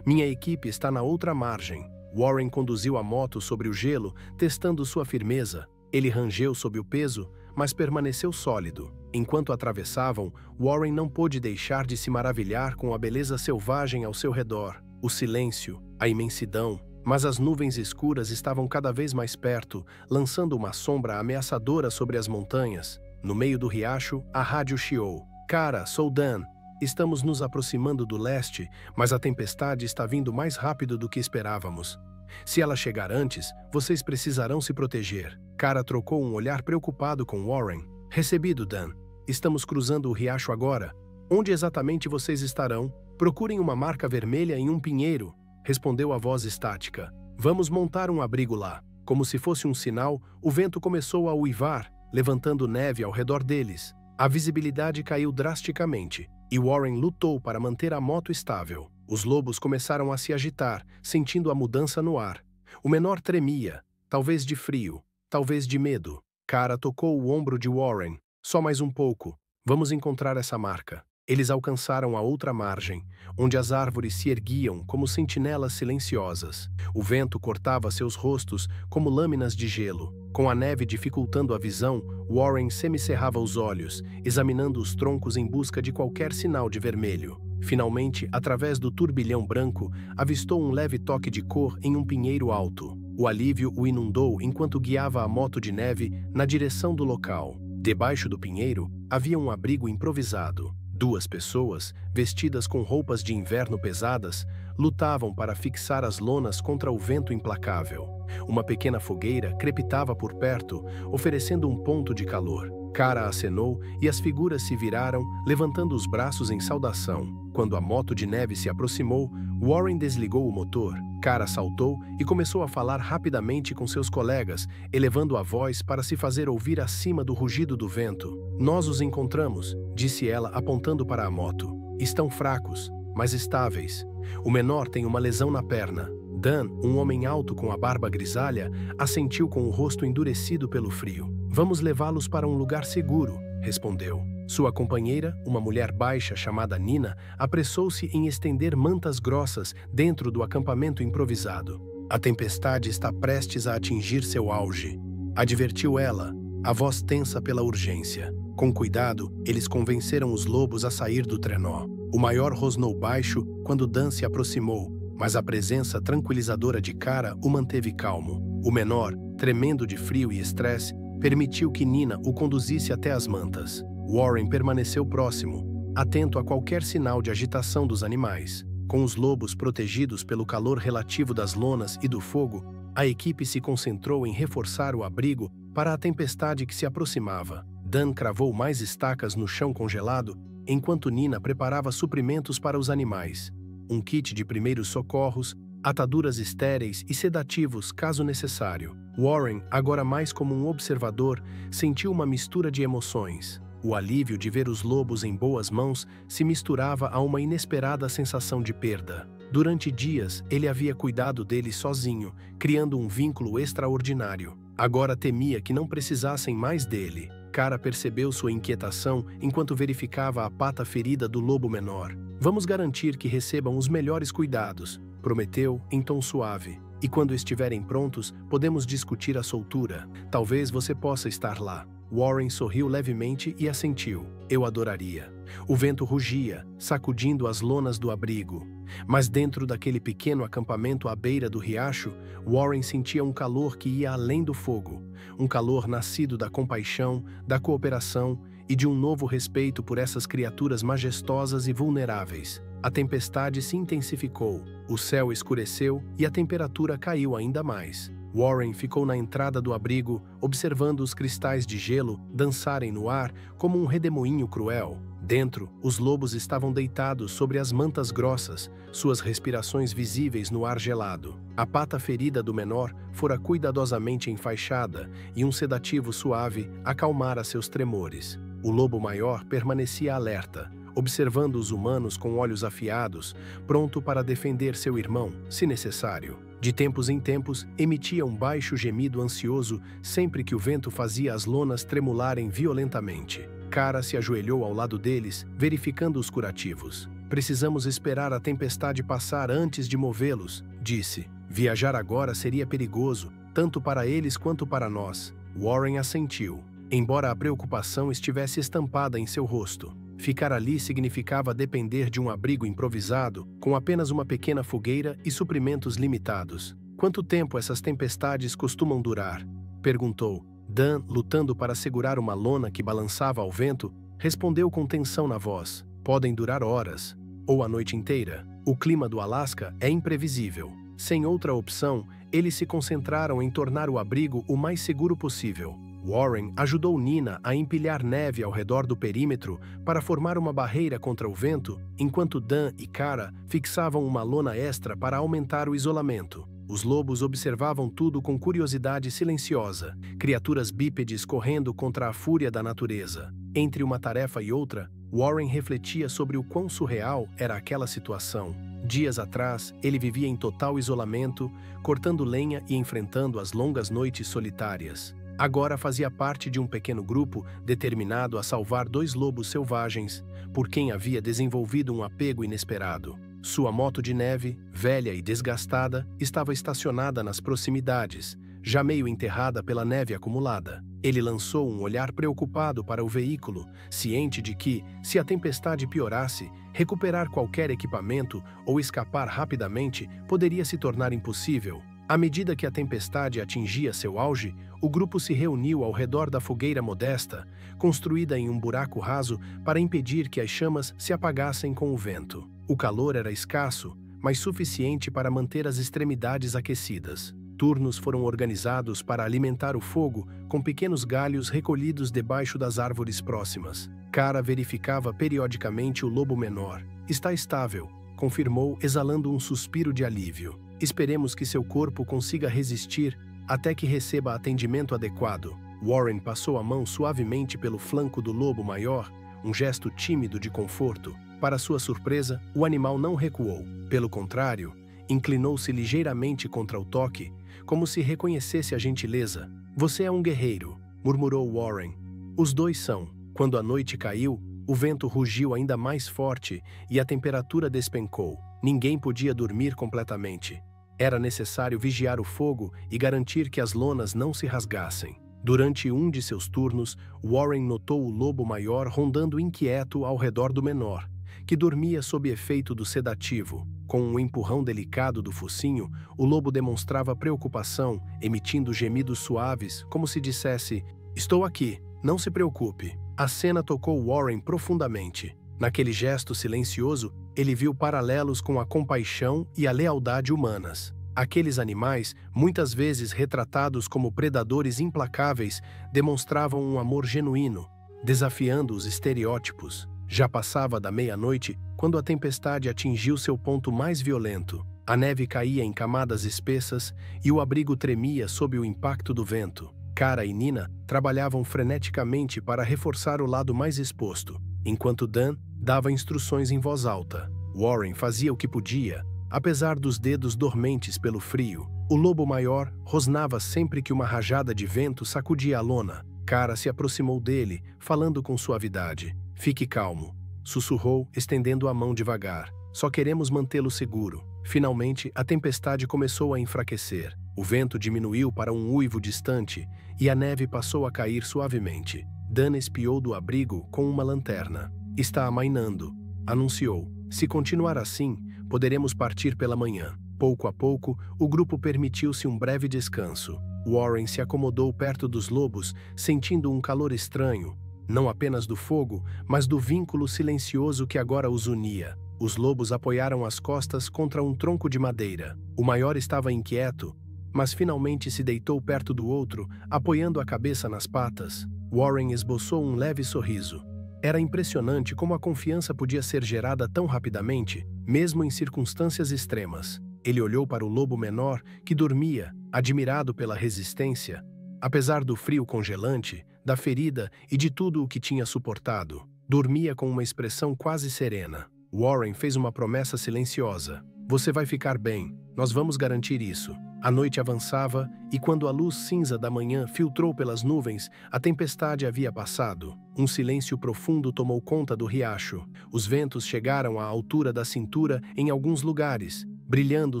Minha equipe está na outra margem. Warren conduziu a moto sobre o gelo, testando sua firmeza. Ele rangeu sob o peso, mas permaneceu sólido. Enquanto atravessavam, Warren não pôde deixar de se maravilhar com a beleza selvagem ao seu redor, o silêncio, a imensidão. Mas as nuvens escuras estavam cada vez mais perto, lançando uma sombra ameaçadora sobre as montanhas. No meio do riacho, a rádio chiou. Cara, sou Dan. Estamos nos aproximando do leste, mas a tempestade está vindo mais rápido do que esperávamos. Se ela chegar antes, vocês precisarão se proteger. Kara trocou um olhar preocupado com Warren. Recebido, Dan. Estamos cruzando o riacho agora. Onde exatamente vocês estarão? Procurem uma marca vermelha em um pinheiro, respondeu a voz estática. Vamos montar um abrigo lá. Como se fosse um sinal, o vento começou a uivar, levantando neve ao redor deles. A visibilidade caiu drasticamente, e Warren lutou para manter a moto estável. Os lobos começaram a se agitar, sentindo a mudança no ar. O menor tremia, talvez de frio, talvez de medo. Kara tocou o ombro de Warren. Só mais um pouco. Vamos encontrar essa marca. Eles alcançaram a outra margem, onde as árvores se erguiam como sentinelas silenciosas. O vento cortava seus rostos como lâminas de gelo. Com a neve dificultando a visão, Warren semicerrava os olhos, examinando os troncos em busca de qualquer sinal de vermelho. Finalmente, através do turbilhão branco, avistou um leve toque de cor em um pinheiro alto. O alívio o inundou enquanto guiava a moto de neve na direção do local. Debaixo do pinheiro, havia um abrigo improvisado. 2 pessoas, vestidas com roupas de inverno pesadas, lutavam para fixar as lonas contra o vento implacável. Uma pequena fogueira crepitava por perto, oferecendo um ponto de calor. Kara acenou e as figuras se viraram, levantando os braços em saudação. Quando a moto de neve se aproximou, Warren desligou o motor. Kara saltou e começou a falar rapidamente com seus colegas, elevando a voz para se fazer ouvir acima do rugido do vento. Nós os encontramos, disse ela apontando para a moto. Estão fracos, mas estáveis. O menor tem uma lesão na perna. Dan, um homem alto com a barba grisalha, assentiu com o rosto endurecido pelo frio. Vamos levá-los para um lugar seguro, respondeu. Sua companheira, uma mulher baixa chamada Nina, apressou-se em estender mantas grossas dentro do acampamento improvisado. A tempestade está prestes a atingir seu auge, advertiu ela, a voz tensa pela urgência. Com cuidado, eles convenceram os lobos a sair do trenó. O maior rosnou baixo quando Dan se aproximou, mas a presença tranquilizadora de Kara o manteve calmo. O menor, tremendo de frio e estresse, permitiu que Nina o conduzisse até as mantas. Warren permaneceu próximo, atento a qualquer sinal de agitação dos animais. Com os lobos protegidos pelo calor relativo das lonas e do fogo, a equipe se concentrou em reforçar o abrigo para a tempestade que se aproximava. Dan cravou mais estacas no chão congelado, enquanto Nina preparava suprimentos para os animais. Um kit de primeiros socorros, ataduras estéreis e sedativos caso necessário. Warren, agora mais como um observador, sentiu uma mistura de emoções. O alívio de ver os lobos em boas mãos se misturava a uma inesperada sensação de perda. Durante dias, ele havia cuidado deles sozinho, criando um vínculo extraordinário. Agora temia que não precisassem mais dele. Kara percebeu sua inquietação enquanto verificava a pata ferida do lobo menor. Vamos garantir que recebam os melhores cuidados, prometeu em tom suave. E quando estiverem prontos, podemos discutir a soltura. Talvez você possa estar lá. Warren sorriu levemente e assentiu. Eu adoraria. O vento rugia, sacudindo as lonas do abrigo. Mas dentro daquele pequeno acampamento à beira do riacho, Warren sentia um calor que ia além do fogo. Um calor nascido da compaixão, da cooperação e de um novo respeito por essas criaturas majestosas e vulneráveis. A tempestade se intensificou, o céu escureceu e a temperatura caiu ainda mais. Warren ficou na entrada do abrigo, observando os cristais de gelo dançarem no ar como um redemoinho cruel. Dentro, os lobos estavam deitados sobre as mantas grossas, suas respirações visíveis no ar gelado. A pata ferida do menor fora cuidadosamente enfaixada e um sedativo suave acalmara seus tremores. O lobo maior permanecia alerta, observando os humanos com olhos afiados, pronto para defender seu irmão, se necessário. De tempos em tempos, emitia um baixo gemido ansioso sempre que o vento fazia as lonas tremularem violentamente. Kara se ajoelhou ao lado deles, verificando os curativos. Precisamos esperar a tempestade passar antes de movê-los, disse. Viajar agora seria perigoso, tanto para eles quanto para nós. Warren assentiu, embora a preocupação estivesse estampada em seu rosto. Ficar ali significava depender de um abrigo improvisado, com apenas uma pequena fogueira e suprimentos limitados. Quanto tempo essas tempestades costumam durar? Perguntou. Dan, lutando para segurar uma lona que balançava ao vento, respondeu com tensão na voz. Podem durar horas, ou a noite inteira. O clima do Alasca é imprevisível. Sem outra opção, Eles se concentraram em tornar o abrigo o mais seguro possível. Warren ajudou Nina a empilhar neve ao redor do perímetro para formar uma barreira contra o vento, enquanto Dan e Kara fixavam uma lona extra para aumentar o isolamento. Os lobos observavam tudo com curiosidade silenciosa, criaturas bípedes correndo contra a fúria da natureza. Entre uma tarefa e outra, Warren refletia sobre o quão surreal era aquela situação. Dias atrás, ele vivia em total isolamento, cortando lenha e enfrentando as longas noites solitárias. Agora fazia parte de um pequeno grupo determinado a salvar 2 lobos selvagens, por quem havia desenvolvido um apego inesperado. Sua moto de neve, velha e desgastada, estava estacionada nas proximidades, já meio enterrada pela neve acumulada. Ele lançou um olhar preocupado para o veículo, ciente de que, se a tempestade piorasse, recuperar qualquer equipamento ou escapar rapidamente poderia se tornar impossível. À medida que a tempestade atingia seu auge, o grupo se reuniu ao redor da fogueira modesta, construída em um buraco raso para impedir que as chamas se apagassem com o vento. O calor era escasso, mas suficiente para manter as extremidades aquecidas. Turnos foram organizados para alimentar o fogo com pequenos galhos recolhidos debaixo das árvores próximas. Kara verificava periodicamente o lobo menor. "Está estável", confirmou, exalando um suspiro de alívio. "Esperemos que seu corpo consiga resistir até que receba atendimento adequado." Warren passou a mão suavemente pelo flanco do lobo maior, um gesto tímido de conforto. Para sua surpresa, o animal não recuou. Pelo contrário, inclinou-se ligeiramente contra o toque, como se reconhecesse a gentileza. "Você é um guerreiro", murmurou Warren. Os dois são. Quando a noite caiu, o vento rugiu ainda mais forte e a temperatura despencou. Ninguém podia dormir completamente. Era necessário vigiar o fogo e garantir que as lonas não se rasgassem. Durante um de seus turnos, Warren notou o lobo maior rondando inquieto ao redor do menor, que dormia sob efeito do sedativo. Com um empurrão delicado do focinho, o lobo demonstrava preocupação, emitindo gemidos suaves, como se dissesse: "Estou aqui, não se preocupe." A cena tocou Warren profundamente. Naquele gesto silencioso, ele viu paralelos com a compaixão e a lealdade humanas. Aqueles animais, muitas vezes retratados como predadores implacáveis, demonstravam um amor genuíno, desafiando os estereótipos. Já passava da meia-noite quando a tempestade atingiu seu ponto mais violento. A neve caía em camadas espessas e o abrigo tremia sob o impacto do vento. Kara e Nina trabalhavam freneticamente para reforçar o lado mais exposto, enquanto Dan dava instruções em voz alta. Warren fazia o que podia, apesar dos dedos dormentes pelo frio. O lobo maior rosnava sempre que uma rajada de vento sacudia a lona. Kara se aproximou dele, falando com suavidade. "Fique calmo", sussurrou, estendendo a mão devagar. "Só queremos mantê-lo seguro." Finalmente, a tempestade começou a enfraquecer. O vento diminuiu para um uivo distante e a neve passou a cair suavemente. Dan espiou do abrigo com uma lanterna. "Está amainando", anunciou. "Se continuar assim, poderemos partir pela manhã." Pouco a pouco, o grupo permitiu-se um breve descanso. Warren se acomodou perto dos lobos, sentindo um calor estranho, não apenas do fogo, mas do vínculo silencioso que agora os unia. Os lobos apoiaram as costas contra um tronco de madeira. O maior estava inquieto, mas finalmente se deitou perto do outro, apoiando a cabeça nas patas. Warren esboçou um leve sorriso. Era impressionante como a confiança podia ser gerada tão rapidamente, mesmo em circunstâncias extremas. Ele olhou para o lobo menor, que dormia, admirado pela resistência, apesar do frio congelante, da ferida e de tudo o que tinha suportado. Dormia com uma expressão quase serena. Warren fez uma promessa silenciosa. "Você vai ficar bem, nós vamos garantir isso." A noite avançava e quando a luz cinza da manhã filtrou pelas nuvens, a tempestade havia passado. Um silêncio profundo tomou conta do riacho. Os ventos chegaram à altura da cintura em alguns lugares, brilhando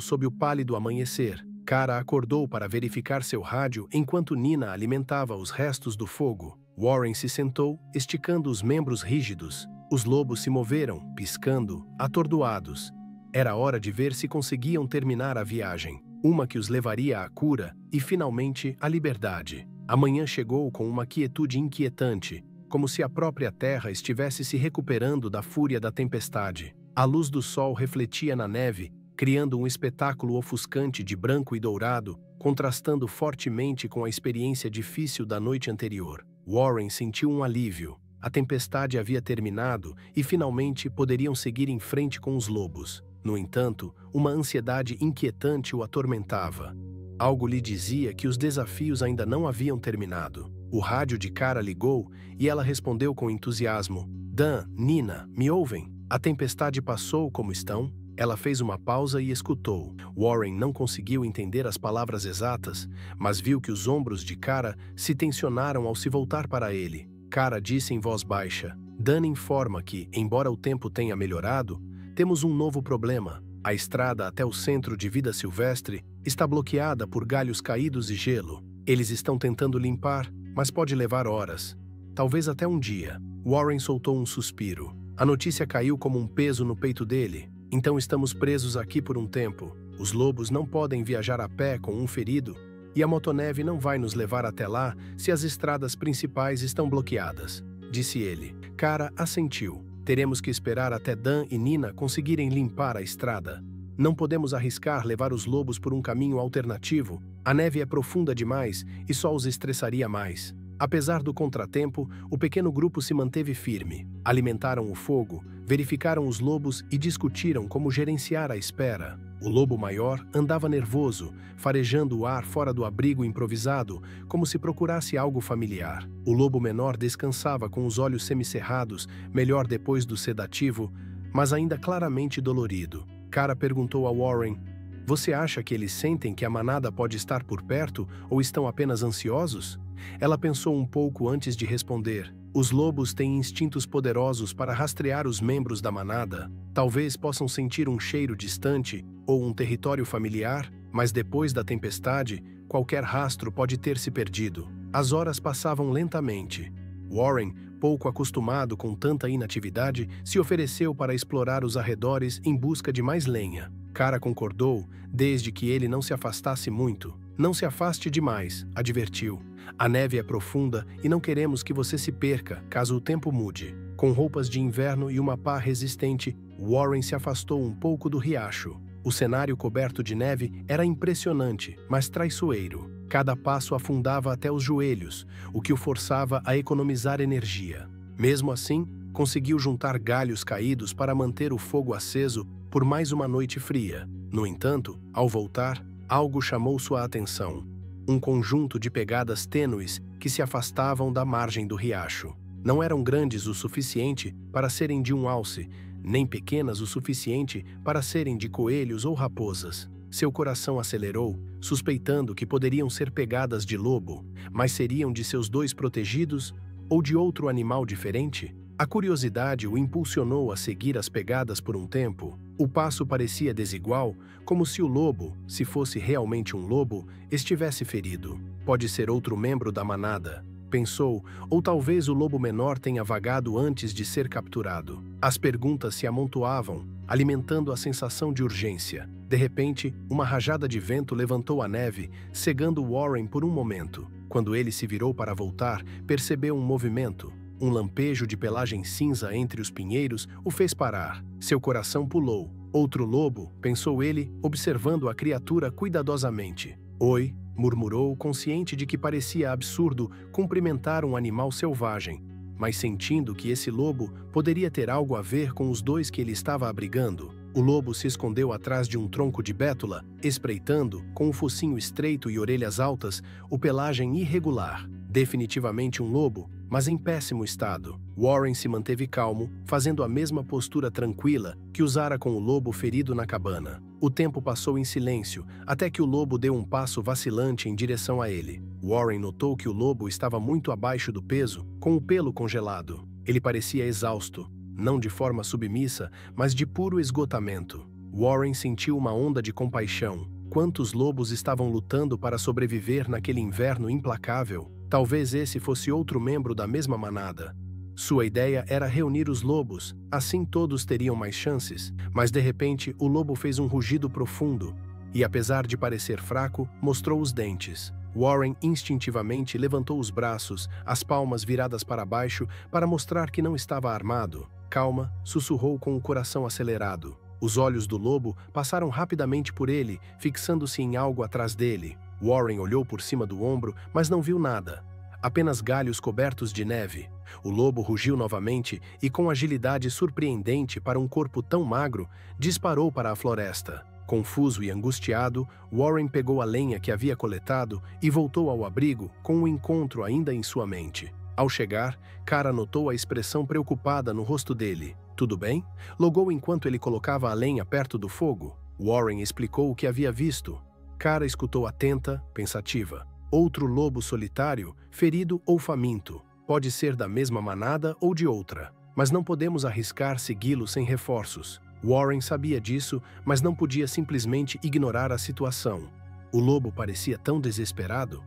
sob o pálido amanhecer. Kara acordou para verificar seu rádio enquanto Nina alimentava os restos do fogo. Warren se sentou, esticando os membros rígidos. Os lobos se moveram, piscando, atordoados. Era hora de ver se conseguiam terminar a viagem. Uma que os levaria à cura e, finalmente, à liberdade. A manhã chegou com uma quietude inquietante, como se a própria terra estivesse se recuperando da fúria da tempestade. A luz do sol refletia na neve, criando um espetáculo ofuscante de branco e dourado, contrastando fortemente com a experiência difícil da noite anterior. Warren sentiu um alívio. A tempestade havia terminado e finalmente poderiam seguir em frente com os lobos. No entanto, uma ansiedade inquietante o atormentava. Algo lhe dizia que os desafios ainda não haviam terminado. O rádio de Kara ligou e ela respondeu com entusiasmo. Dan, Nina, me ouvem? A tempestade passou, como estão? Ela fez uma pausa e escutou. Warren não conseguiu entender as palavras exatas, mas viu que os ombros de Kara se tensionaram ao se voltar para ele. Kara disse em voz baixa. Dan informa que, embora o tempo tenha melhorado, temos um novo problema. A estrada até o centro de vida silvestre está bloqueada por galhos caídos e gelo. Eles estão tentando limpar, mas pode levar horas. Talvez até um dia. Warren soltou um suspiro. A notícia caiu como um peso no peito dele. Então estamos presos aqui por um tempo. Os lobos não podem viajar a pé com um ferido, e a motoneve não vai nos levar até lá se as estradas principais estão bloqueadas, disse ele. Kara assentiu. Teremos que esperar até Dan e Nina conseguirem limpar a estrada. Não podemos arriscar levar os lobos por um caminho alternativo. A neve é profunda demais e só os estressaria mais. Apesar do contratempo, o pequeno grupo se manteve firme. Alimentaram o fogo, verificaram os lobos e discutiram como gerenciar a espera. O lobo maior andava nervoso, farejando o ar fora do abrigo improvisado, como se procurasse algo familiar. O lobo menor descansava com os olhos semicerrados, melhor depois do sedativo, mas ainda claramente dolorido. Kara perguntou a Warren, você acha que eles sentem que a manada pode estar por perto ou estão apenas ansiosos? Ela pensou um pouco antes de responder. Os lobos têm instintos poderosos para rastrear os membros da manada. Talvez possam sentir um cheiro distante ou um território familiar, mas depois da tempestade, qualquer rastro pode ter se perdido. As horas passavam lentamente. Warren, pouco acostumado com tanta inatividade, se ofereceu para explorar os arredores em busca de mais lenha. Kara concordou, desde que ele não se afastasse muito. Não se afaste demais, advertiu. A neve é profunda e não queremos que você se perca, caso o tempo mude. Com roupas de inverno e uma pá resistente, Warren se afastou um pouco do riacho. O cenário coberto de neve era impressionante, mas traiçoeiro. Cada passo afundava até os joelhos, o que o forçava a economizar energia. Mesmo assim, conseguiu juntar galhos caídos para manter o fogo aceso por mais uma noite fria. No entanto, ao voltar, algo chamou sua atenção. Um conjunto de pegadas tênues que se afastavam da margem do riacho. Não eram grandes o suficiente para serem de um alce, nem pequenas o suficiente para serem de coelhos ou raposas. Seu coração acelerou, suspeitando que poderiam ser pegadas de lobo, mas seriam de seus dois protegidos ou de outro animal diferente? A curiosidade o impulsionou a seguir as pegadas por um tempo. O passo parecia desigual, como se o lobo, se fosse realmente um lobo, estivesse ferido. Pode ser outro membro da manada, pensou, ou talvez o lobo menor tenha vagado antes de ser capturado. As perguntas se amontoavam, alimentando a sensação de urgência. De repente, uma rajada de vento levantou a neve, cegando Warren por um momento. Quando ele se virou para voltar, percebeu um movimento. Um lampejo de pelagem cinza entre os pinheiros o fez parar. Seu coração pulou. Outro lobo, pensou ele, observando a criatura cuidadosamente. Oi, murmurou, consciente de que parecia absurdo cumprimentar um animal selvagem, mas sentindo que esse lobo poderia ter algo a ver com os dois que ele estava abrigando. O lobo se escondeu atrás de um tronco de bétula, espreitando, com o focinho estreito e orelhas altas, o pelagem irregular. Definitivamente um lobo, mas em péssimo estado. Warren se manteve calmo, fazendo a mesma postura tranquila que usara com o lobo ferido na cabana. O tempo passou em silêncio, até que o lobo deu um passo vacilante em direção a ele. Warren notou que o lobo estava muito abaixo do peso, com o pelo congelado. Ele parecia exausto, não de forma submissa, mas de puro esgotamento. Warren sentiu uma onda de compaixão. Quantos lobos estavam lutando para sobreviver naquele inverno implacável? Talvez esse fosse outro membro da mesma manada. Sua ideia era reunir os lobos, assim todos teriam mais chances, mas de repente o lobo fez um rugido profundo e, apesar de parecer fraco, mostrou os dentes. Warren instintivamente levantou os braços, as palmas viradas para baixo, para mostrar que não estava armado. Calma, sussurrou com o coração acelerado. Os olhos do lobo passaram rapidamente por ele, fixando-se em algo atrás dele. Warren olhou por cima do ombro, mas não viu nada. Apenas galhos cobertos de neve. O lobo rugiu novamente e, com agilidade surpreendente para um corpo tão magro, disparou para a floresta. Confuso e angustiado, Warren pegou a lenha que havia coletado e voltou ao abrigo com o encontro ainda em sua mente. Ao chegar, Kara notou a expressão preocupada no rosto dele. Tudo bem? Logou enquanto ele colocava a lenha perto do fogo. Warren explicou o que havia visto. Kara escutou atenta, pensativa. Outro lobo solitário, ferido ou faminto. Pode ser da mesma manada ou de outra. Mas não podemos arriscar segui-lo sem reforços. Warren sabia disso, mas não podia simplesmente ignorar a situação. O lobo parecia tão desesperado.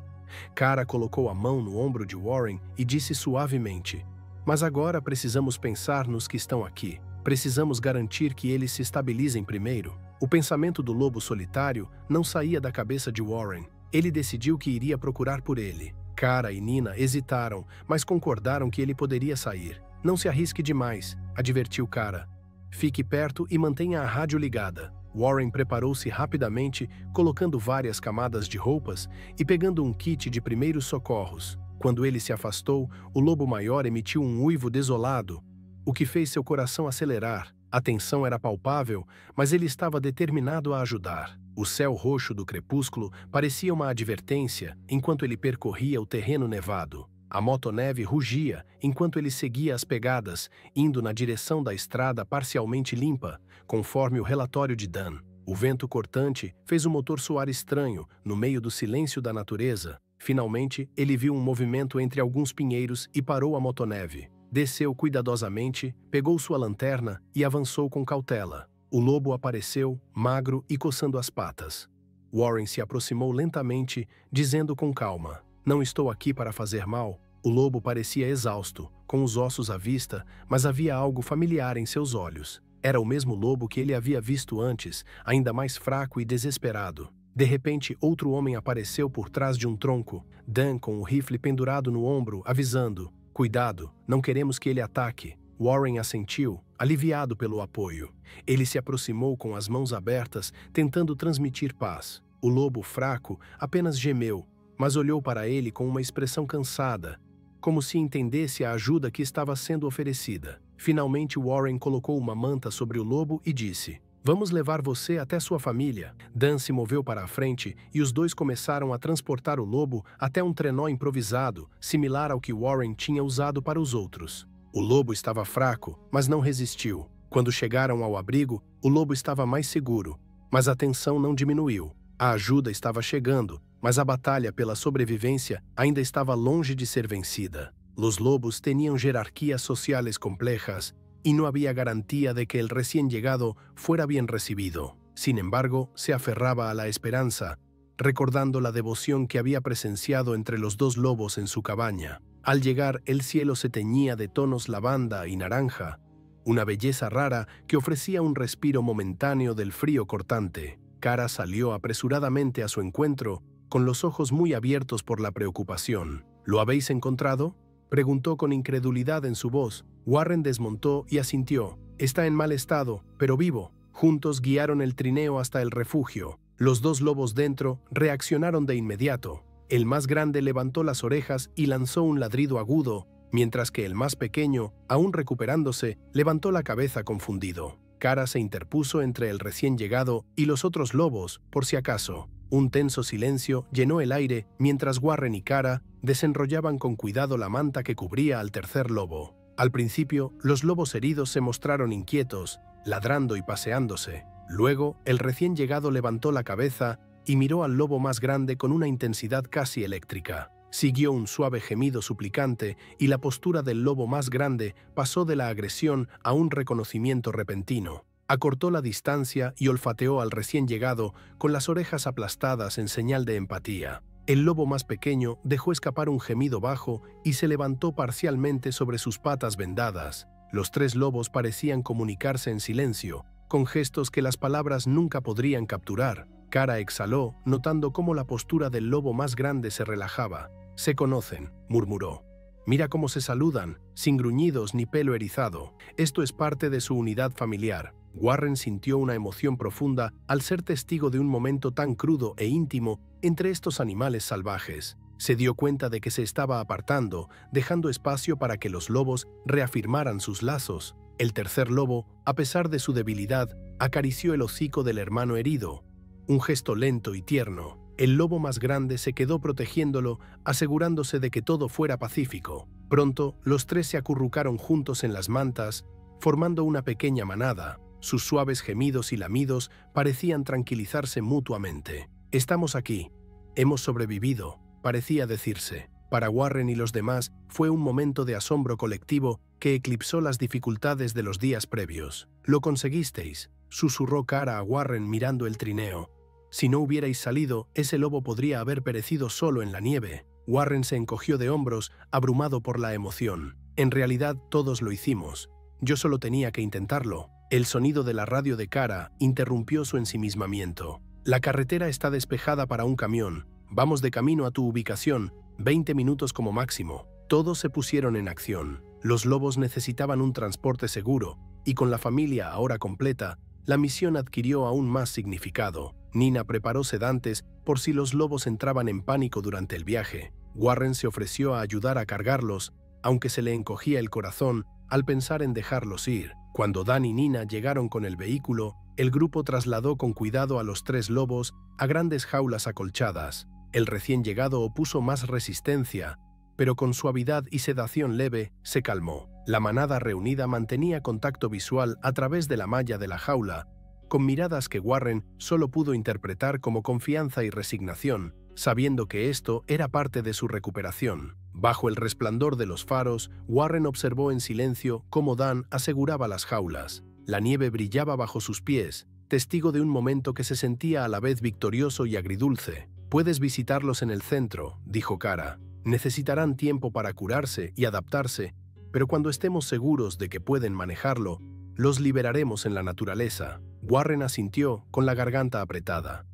Kara colocou a mão no ombro de Warren e disse suavemente: "Mas agora precisamos pensar nos que estão aqui. Precisamos garantir que eles se estabilizem primeiro." O pensamento do lobo solitário não saía da cabeça de Warren. Ele decidiu que iria procurar por ele. Kara e Nina hesitaram, mas concordaram que ele poderia sair. "Não se arrisque demais", advertiu Kara. "Fique perto e mantenha a rádio ligada." Warren preparou-se rapidamente, colocando várias camadas de roupas e pegando um kit de primeiros socorros. Quando ele se afastou, o lobo maior emitiu um uivo desolado, o que fez seu coração acelerar. A tensão era palpável, mas ele estava determinado a ajudar. O céu roxo do crepúsculo parecia uma advertência enquanto ele percorria o terreno nevado. A motoneve rugia enquanto ele seguia as pegadas, indo na direção da estrada parcialmente limpa, conforme o relatório de Dan. O vento cortante fez o motor soar estranho no meio do silêncio da natureza. Finalmente, ele viu um movimento entre alguns pinheiros e parou a motoneve. Desceu cuidadosamente, pegou sua lanterna e avançou com cautela. O lobo apareceu, magro e coçando as patas. Warren se aproximou lentamente, dizendo com calma: "Não estou aqui para fazer mal." O lobo parecia exausto, com os ossos à vista, mas havia algo familiar em seus olhos. Era o mesmo lobo que ele havia visto antes, ainda mais fraco e desesperado. De repente, outro homem apareceu por trás de um tronco, Dan com o rifle pendurado no ombro, avisando: "Cuidado, não queremos que ele ataque." Warren assentiu, aliviado pelo apoio. Ele se aproximou com as mãos abertas, tentando transmitir paz. O lobo fraco apenas gemeu, mas olhou para ele com uma expressão cansada, como se entendesse a ajuda que estava sendo oferecida. Finalmente, Warren colocou uma manta sobre o lobo e disse: "Vamos levar você até sua família." Dan se moveu para a frente e os dois começaram a transportar o lobo até um trenó improvisado, similar ao que Warren tinha usado para os outros. O lobo estava fraco, mas não resistiu. Quando chegaram ao abrigo, o lobo estava mais seguro, mas a tensão não diminuiu. A ajuda estava chegando, mas a batalha pela sobrevivência ainda estava longe de ser vencida. Los lobos tenían jerarquías sociales complejas y no había garantía de que el recién llegado fuera bien recibido. Sin embargo, se aferraba a la esperanza, recordando la devoción que había presenciado entre los dos lobos en su cabaña. Al llegar, el cielo se teñía de tonos lavanda y naranja, una belleza rara que ofrecía un respiro momentáneo del frío cortante. Kara salió apresuradamente a su encuentro, con los ojos muy abiertos por la preocupación. ¿Lo habéis encontrado?, preguntó con incredulidad en su voz. Warren desmontó y asintió. «Está en mal estado, pero vivo». Juntos guiaron el trineo hasta el refugio. Los dos lobos dentro reaccionaron de inmediato. El más grande levantó las orejas y lanzó un ladrido agudo, mientras que el más pequeño, aún recuperándose, levantó la cabeza confundido. Kara se interpuso entre el recién llegado y los otros lobos, por si acaso. Un tenso silencio llenó el aire mientras Warren y Kara desenrollaban con cuidado la manta que cubría al tercer lobo. Al principio, los lobos heridos se mostraron inquietos, ladrando y paseándose. Luego, el recién llegado levantó la cabeza y miró al lobo más grande con una intensidad casi eléctrica. Siguió un suave gemido suplicante y la postura del lobo más grande pasó de la agresión a un reconocimiento repentino. Acortó la distancia y olfateó al recién llegado con las orejas aplastadas en señal de empatía. El lobo más pequeño dejó escapar un gemido bajo y se levantó parcialmente sobre sus patas vendadas. Los tres lobos parecían comunicarse en silencio, con gestos que las palabras nunca podrían capturar. Kara exhaló, notando cómo la postura del lobo más grande se relajaba. «Se conocen», murmuró. «Mira cómo se saludan, sin gruñidos ni pelo erizado. Esto es parte de su unidad familiar». Warren sintió una emoción profunda al ser testigo de un momento tan crudo e íntimo entre estos animales salvajes. Se dio cuenta de que se estaba apartando, dejando espacio para que los lobos reafirmaran sus lazos. El tercer lobo, a pesar de su debilidad, acarició el hocico del hermano herido. Un gesto lento y tierno. El lobo más grande se quedó protegiéndolo, asegurándose de que todo fuera pacífico. Pronto, los tres se acurrucaron juntos en las mantas, formando una pequeña manada. Sus suaves gemidos y lamidos parecían tranquilizarse mutuamente. «Estamos aquí. Hemos sobrevivido», parecía decirse. Para Warren y los demás fue un momento de asombro colectivo que eclipsó las dificultades de los días previos. «Lo conseguisteis», susurró Kara a Warren mirando el trineo. «Si no hubierais salido, ese lobo podría haber perecido solo en la nieve». Warren se encogió de hombros, abrumado por la emoción. «En realidad, todos lo hicimos. Yo solo tenía que intentarlo». El sonido de la radio de Kara interrumpió su ensimismamiento. «La carretera está despejada para un camión. Vamos de camino a tu ubicación, 20 minutos como máximo». Todos se pusieron en acción. Los lobos necesitaban un transporte seguro, y con la familia ahora completa, la misión adquirió aún más significado. Nina preparó sedantes por si los lobos entraban en pánico durante el viaje. Warren se ofreció a ayudar a cargarlos, aunque se le encogía el corazón al pensar en dejarlos ir. Cuando Dan y Nina llegaron con el vehículo, el grupo trasladó con cuidado a los tres lobos a grandes jaulas acolchadas. El recién llegado opuso más resistencia, pero con suavidad y sedación leve se calmó. La manada reunida mantenía contacto visual a través de la malla de la jaula, con miradas que Warren solo pudo interpretar como confianza y resignación, sabiendo que esto era parte de su recuperación. Bajo el resplandor de los faros, Warren observó en silencio cómo Dan aseguraba las jaulas. La nieve brillaba bajo sus pies, testigo de un momento que se sentía a la vez victorioso y agridulce. «Puedes visitarlos en el centro», dijo Kara. «Necesitarán tiempo para curarse y adaptarse, pero cuando estemos seguros de que pueden manejarlo, los liberaremos en la naturaleza». Warren asintió, con la garganta apretada.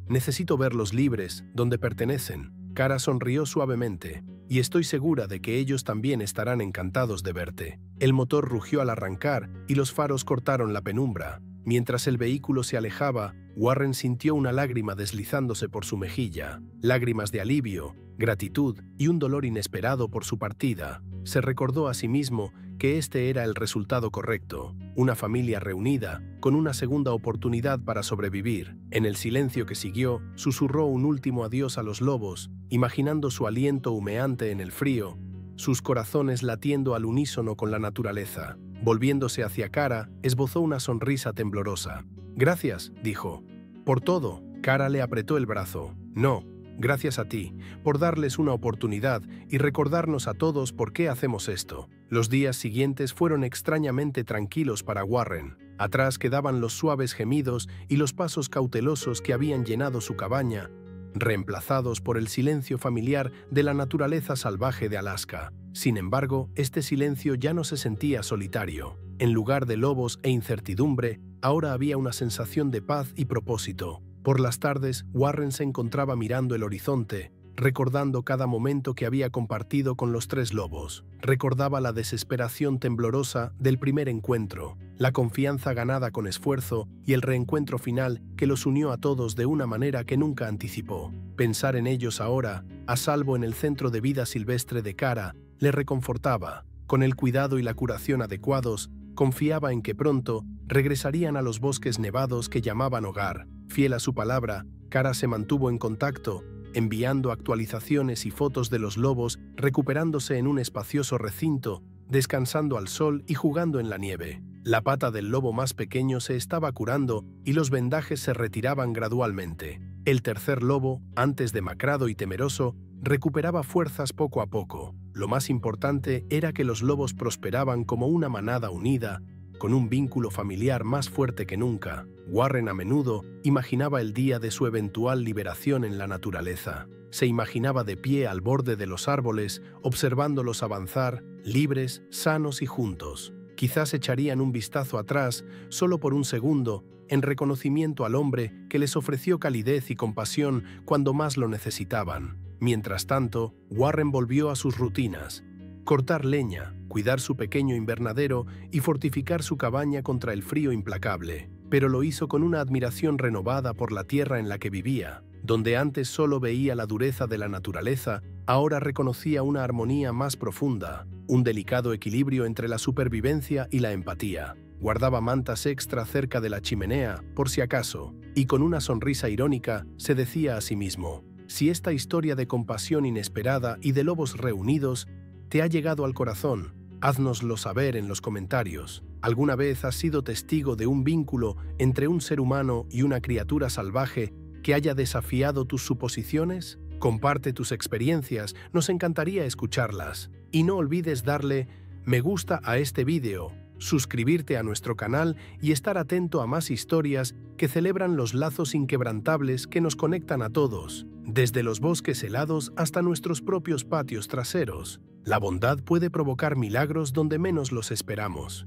«Necesito verlos libres, donde pertenecen». Kara sonrió suavemente. «Y estoy segura de que ellos también estarán encantados de verte». El motor rugió al arrancar y los faros cortaron la penumbra. Mientras el vehículo se alejaba, Warren sintió una lágrima deslizándose por su mejilla. Lágrimas de alivio, gratitud y un dolor inesperado por su partida. Se recordó a sí mismo que este era el resultado correcto. Una familia reunida, con una segunda oportunidad para sobrevivir. En el silencio que siguió, susurró un último adiós a los lobos, imaginando su aliento humeante en el frío, sus corazones latiendo al unísono con la naturaleza. Volviéndose hacia Kara, esbozó una sonrisa temblorosa. «Gracias», dijo. «Por todo». Kara le apretó el brazo. «No, gracias a ti, por darles una oportunidad y recordarnos a todos por qué hacemos esto». Los días siguientes fueron extrañamente tranquilos para Warren. Atrás quedaban los suaves gemidos y los pasos cautelosos que habían llenado su cabaña, reemplazados por el silencio familiar de la naturaleza salvaje de Alaska. Sin embargo, este silencio ya no se sentía solitario. En lugar de lobos e incertidumbre, ahora había una sensación de paz y propósito. Por las tardes, Warren se encontraba mirando el horizonte, recordando cada momento que había compartido con los tres lobos. Recordaba la desesperación temblorosa del primer encuentro, la confianza ganada con esfuerzo y el reencuentro final que los unió a todos de una manera que nunca anticipó. Pensar en ellos ahora, a salvo en el centro de vida silvestre de Kara, le reconfortaba. Con el cuidado y la curación adecuados, confiaba en que pronto regresarían a los bosques nevados que llamaban hogar. Fiel a su palabra, Kara se mantuvo en contacto, enviando actualizaciones y fotos de los lobos, recuperándose en un espacioso recinto, descansando al sol y jugando en la nieve. La pata del lobo más pequeño se estaba curando y los vendajes se retiraban gradualmente. El tercer lobo, antes demacrado y temeroso, recuperaba fuerzas poco a poco. Lo más importante era que los lobos prosperaban como una manada unida, con un vínculo familiar más fuerte que nunca. Warren a menudo imaginaba el día de su eventual liberación en la naturaleza. Se imaginaba de pie al borde de los árboles, observándolos avanzar, libres, sanos y juntos. Quizás echarían un vistazo atrás, solo por un segundo, en reconocimiento al hombre que les ofreció calidez y compasión cuando más lo necesitaban. Mientras tanto, Warren volvió a sus rutinas. Cortar leña, cuidar su pequeño invernadero y fortificar su cabaña contra el frío implacable, pero lo hizo con una admiración renovada por la tierra en la que vivía. Donde antes solo veía la dureza de la naturaleza, ahora reconocía una armonía más profunda, un delicado equilibrio entre la supervivencia y la empatía. Guardaba mantas extra cerca de la chimenea, por si acaso, y con una sonrisa irónica se decía a sí mismo: si esta historia de compasión inesperada y de lobos reunidos te ha llegado al corazón, háznoslo saber en los comentarios. ¿Alguna vez has sido testigo de un vínculo entre un ser humano y una criatura salvaje que haya desafiado tus suposiciones? Comparte tus experiencias, nos encantaría escucharlas. Y no olvides darle me gusta a este vídeo, suscribirte a nuestro canal y estar atento a más historias que celebran los lazos inquebrantables que nos conectan a todos, desde los bosques helados hasta nuestros propios patios traseros. La bondad puede provocar milagros donde menos los esperamos.